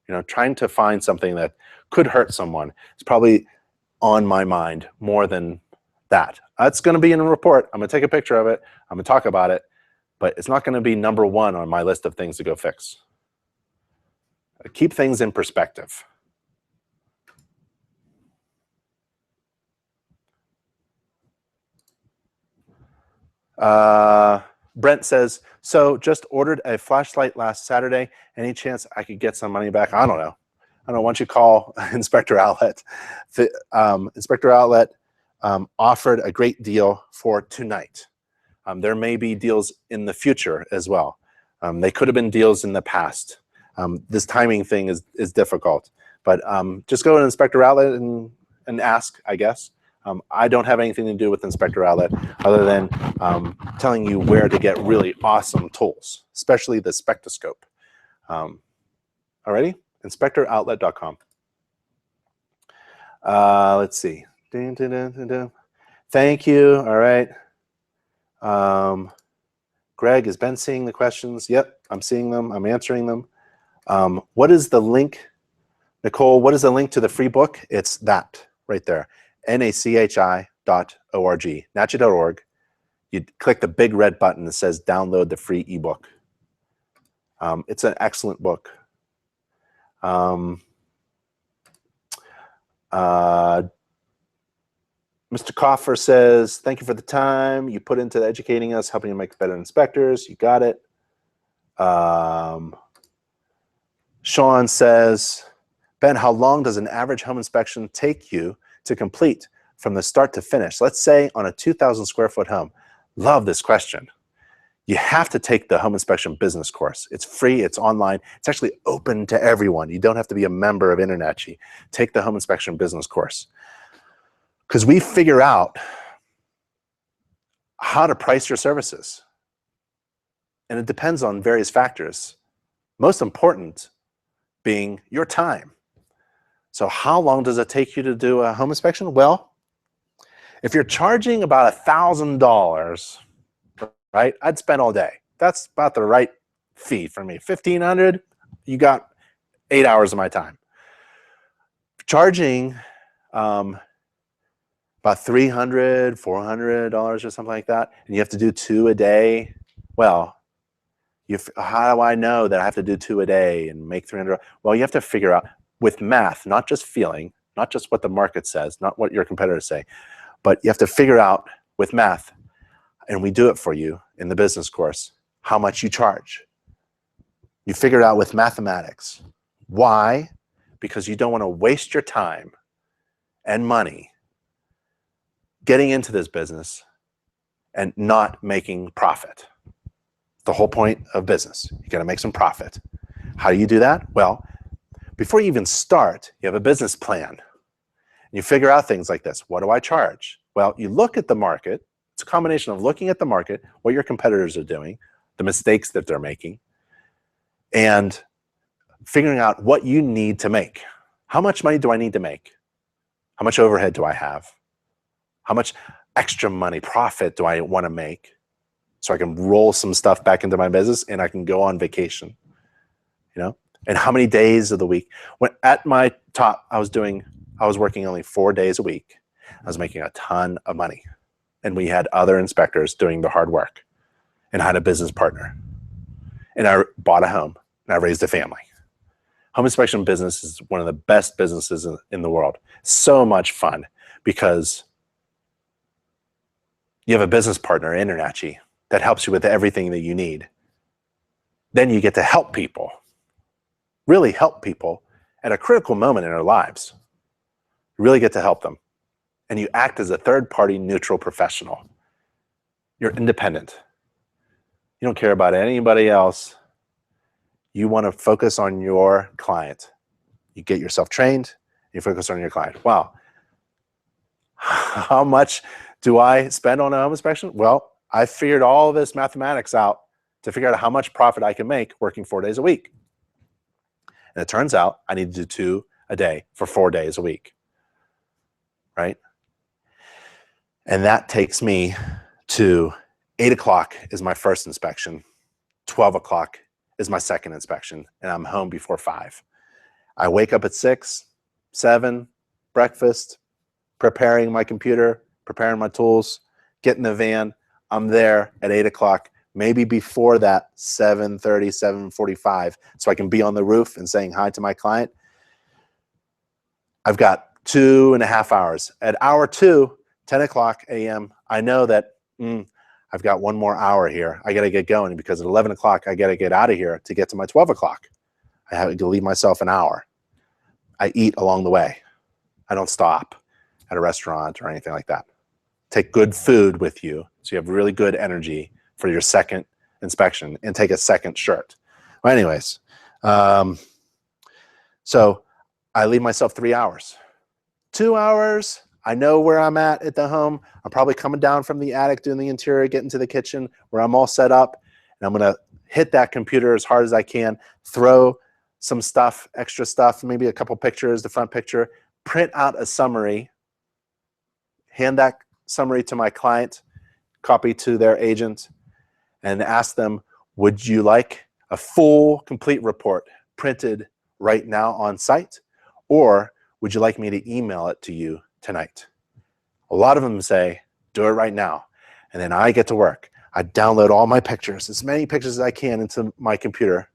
You know, trying to find something that could hurt someone is probably on my mind more than that. It's going to be in a report. I'm going to take a picture of it. I'm going to talk about it, but it's not going to be number one on my list of things to go fix. Keep things in perspective. Brent says, so just ordered a flashlight last Saturday. Any chance I could get some money back? I don't know. I don't know. Why don't you call Inspector Outlet? Inspector Outlet offered a great deal for tonight. There may be deals in the future as well. They could have been deals in the past. This timing thing is difficult, but just go to Inspector Outlet and ask, I guess. I don't have anything to do with Inspector Outlet other than telling you where to get really awesome tools, especially the Spectroscope. Alrighty, inspectoroutlet.com. Let's see. Thank you. All right. Greg, has Ben seeing the questions? Yep, I'm seeing them. I'm answering them. What is the link, Nicole? What is the link to the free book? It's that right there. NACHI.org, NACHI.org. You click the big red button that says download the free ebook. It's an excellent book. Mr. Coffer says, thank you for the time you put into educating us, helping to make better inspectors. You got it. Sean says, Ben, how long does an average home inspection take you to complete from the start to finish? Let's say on a 2,000 square foot home. Love this question. You have to take the home inspection business course. It's free, it's online, it's actually open to everyone. You don't have to be a member of InterNACHI. Take the home inspection business course. Because we figure out how to price your services. And it depends on various factors. Most important being your time. So how long does it take you to do a home inspection? Well, if you're charging about $1,000, right, I'd spend all day. That's about the right fee for me. $1,500, you got 8 hours of my time. Charging about $300, $400 or something like that, and you have to do 2 a day. Well, how do I know that I have to do 2 a day and make $300? Well, you have to figure out with math, not just feeling, not just what the market says, not what your competitors say, but you have to figure out with math, and we do it for you in the business course, how much you charge. You figure it out with mathematics. Why? Because you don't want to waste your time and money getting into this business and not making profit. The whole point of business. You got to make some profit. How do you do that? Well, before you even start, you have a business plan. And you figure out things like this. What do I charge? Well, you look at the market. It's a combination of looking at the market, what your competitors are doing, the mistakes that they're making, and figuring out what you need to make. How much money do I need to make? How much overhead do I have? How much extra money, profit do I want to make so I can roll some stuff back into my business and I can go on vacation, you know? And how many days of the week? When at my top, I was working only 4 days a week. I was making a ton of money. And we had other inspectors doing the hard work. And I had a business partner. And I bought a home and I raised a family. Home inspection business is one of the best businesses in the world. So much fun because you have a business partner, InterNACHI, that helps you with everything that you need. Then you get to help people, really help people at a critical moment in their lives. You really get to help them. and you act as a third-party neutral professional. You're independent. You don't care about anybody else. You want to focus on your client. You get yourself trained, you focus on your client. Wow. How much do I spend on a home inspection? Well, I figured all this mathematics out to figure out how much profit I can make working 4 days a week. And it turns out I need to do 2 a day for 4 days a week, right? And that takes me to 8 o'clock is my first inspection, 12 o'clock is my second inspection, and I'm home before 5. I wake up at 6, 7, breakfast, preparing my computer, preparing my tools, get in the van. I'm there at 8 o'clock, maybe before that, 7:30, 7:45, so I can be on the roof and saying hi to my client. I've got 2.5 hours. At hour 2, 10 o'clock a.m., I know that I've got 1 more hour here. I got to get going because at 11 o'clock, I got to get out of here to get to my 12 o'clock. I have to leave myself an hour. I eat along the way. I don't stop at a restaurant or anything like that. Take good food with you so you have really good energy for your second inspection, and take a second shirt. Well, anyways, so I leave myself 3 hours. 2 hours, I know where I'm at the home. I'm probably coming down from the attic, doing the interior, getting to the kitchen where I'm all set up, and I'm gonna hit that computer as hard as I can, throw some stuff, extra stuff, maybe a couple pictures, the front picture, print out a summary, hand that summary to my client, copy to their agent, and ask them, would you like a full, complete report printed right now on site, or would you like me to email it to you tonight? A lot of them say, do it right now. And then I get to work. I download all my pictures, as many pictures as I can, into my computer.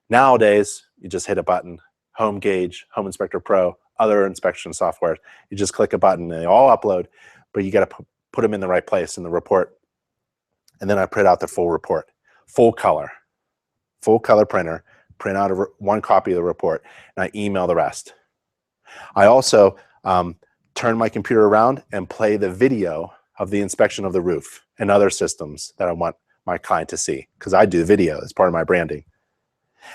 Nowadays, you just hit a button, Home Gauge, Home Inspector Pro, other inspection software. You just click a button and they all upload, but you got to put them in the right place in the report. And then I print out the full report, full color printer, print out one copy of the report, and I email the rest. I also turn my computer around and play the video of the inspection of the roof and other systems that I want my client to see, because I do video as part of my branding.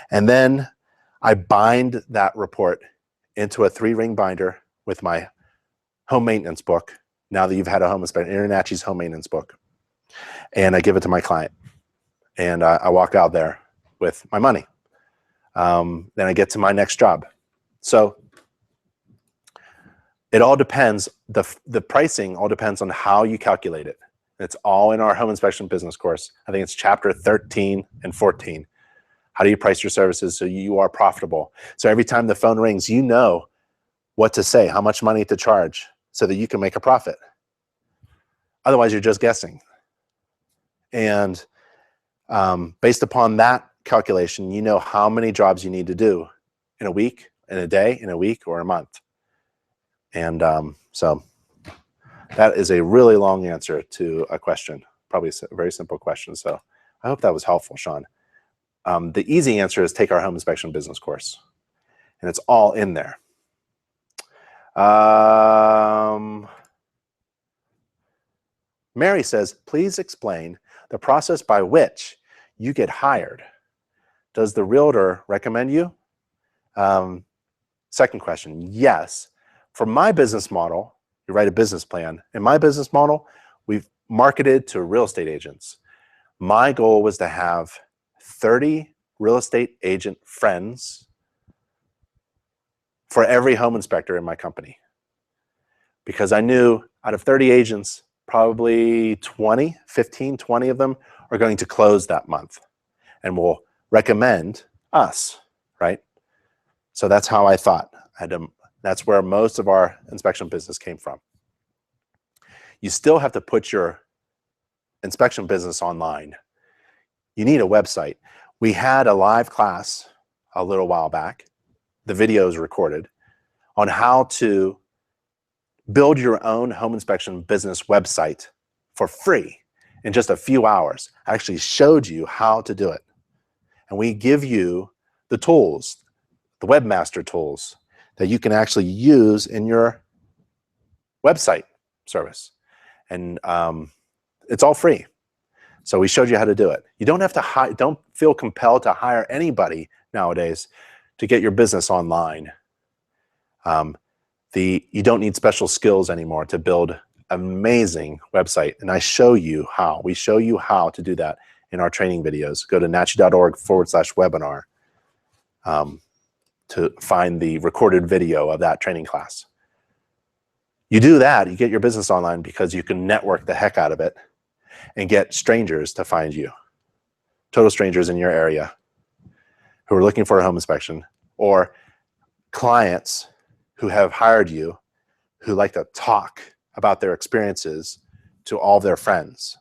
And then I bind that report into a 3-ring binder with my home maintenance book. Now that you've had a home inspection, InterNACHI's home maintenance book. And I give it to my client. And I walk out there with my money. Then I get to my next job. So it all depends, the pricing all depends on how you calculate it. It's all in our home inspection business course. I think it's chapter 13 and 14. How do you price your services so you are profitable? So every time the phone rings, you know what to say, how much money to charge, so that you can make a profit. Otherwise, you're just guessing. And based upon that calculation, you know how many jobs you need to do in a week, in a day, in a week, or a month. And so that is a really long answer to a question, probably a very simple question. So I hope that was helpful, Sean. The easy answer is take our home inspection business course, and it's all in there. Mary says, please explain the process by which you get hired. Does the realtor recommend you? Second question, yes. For my business model, you write a business plan. In my business model, we've marketed to real estate agents. My goal was to have 30 real estate agent friends for every home inspector in my company. Because I knew out of 30 agents, probably 15, 20 of them are going to close that month and will recommend us, right? So that's how I thought. That's where most of our inspection business came from. You still have to put your inspection business online. You need a website. We had a live class a little while back. The video is recorded on how to build your own home inspection business website for free in just a few hours. I actually showed you how to do it. And we give you the tools, the webmaster tools, that you can actually use in your website service. And it's all free. So we showed you how to do it. You don't have to don't feel compelled to hire anybody nowadays to get your business online. You don't need special skills anymore to build an amazing website. And I show you how. We show you how to do that in our training videos. Go to nachi.org/webinar to find the recorded video of that training class. You do that, you get your business online because you can network the heck out of it and get strangers to find you. Total strangers in your area who are looking for a home inspection, or clients who have hired you who like to talk about their experiences to all their friends.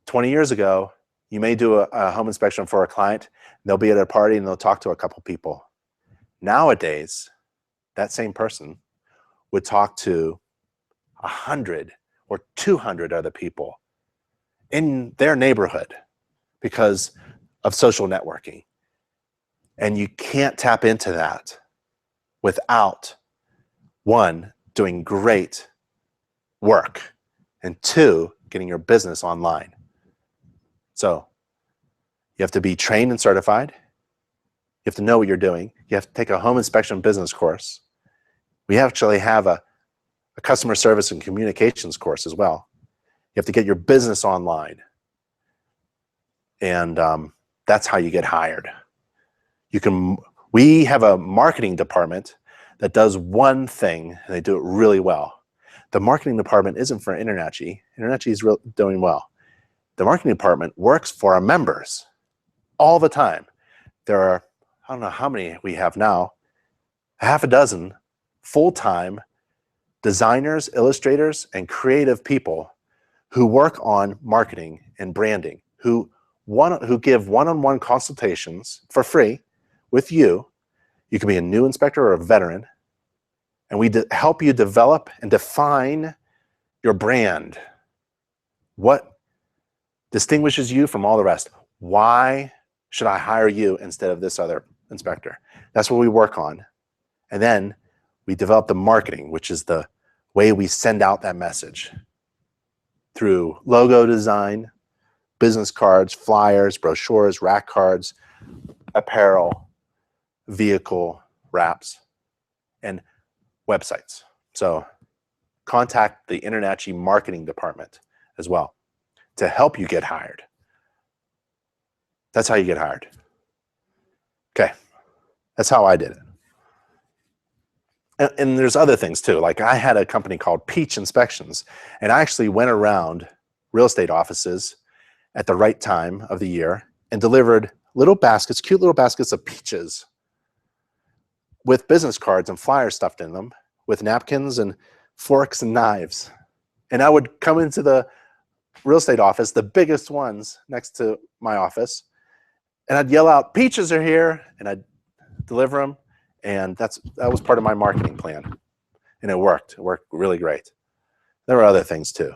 20 years ago, you may do a home inspection for a client, they'll be at a party and they'll talk to a couple people. Nowadays, that same person would talk to 100 or 200 other people in their neighborhood because of social networking. And you can't tap into that without, one, doing great work, and two, getting your business online. So you have to be trained and certified. You have to know what you're doing. You have to take a home inspection business course. We actually have a customer service and communications course as well. You have to get your business online. And that's how you get hired. We have a marketing department that does one thing, and they do it really well. The marketing department isn't for InterNACHI. InterNACHI is doing well. The marketing department works for our members all the time. There are, I don't know how many we have now, half a dozen full-time designers, illustrators, and creative people who work on marketing and branding, who give one-on-one consultations for free with you. You can be a new inspector or a veteran, and we help you develop and define your brand. What distinguishes you from all the rest? Why should I hire you instead of this other inspector? That's what we work on. And then we develop the marketing, which is the way we send out that message through logo design, business cards, flyers, brochures, rack cards, apparel, vehicle wraps, and websites. So contact the InterNACHI marketing department as well to help you get hired. That's how you get hired. Okay, that's how I did it. And there's other things too. Like I had a company called Peach Inspections, and I actually went around real estate offices at the right time of the year and delivered little baskets, cute little baskets of peaches with business cards and flyers stuffed in them, with napkins and forks and knives. And I would come into the real estate office, the biggest ones next to my office, and I'd yell out, "Peaches are here," and I'd deliver them. And that was part of my marketing plan. And it worked. It worked really great. There were other things too,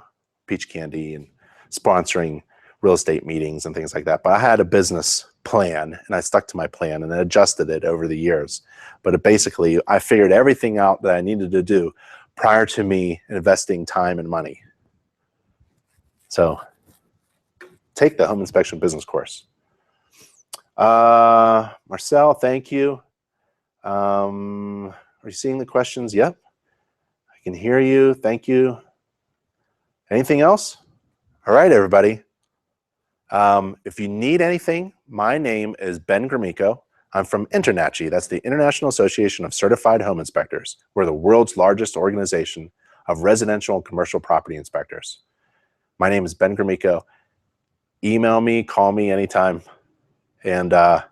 peach candy and sponsoring real estate meetings and things like that. But I had a business plan, and I stuck to my plan and adjusted it over the years. But basically, I figured everything out that I needed to do prior to me investing time and money. So take the home inspection business course. Marcel, thank you. Are you seeing the questions? Yep. I can hear you. Thank you. Anything else? All right, everybody. If you need anything, my name is Ben Gromyko. I'm from InterNACHI. That's the International Association of Certified Home Inspectors. We're the world's largest organization of residential and commercial property inspectors. My name is Ben Gromyko. Email me, call me anytime. And I'll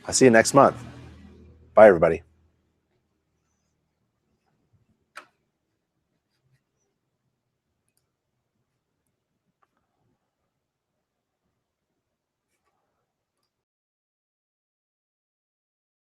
see you next month. Bye, everybody.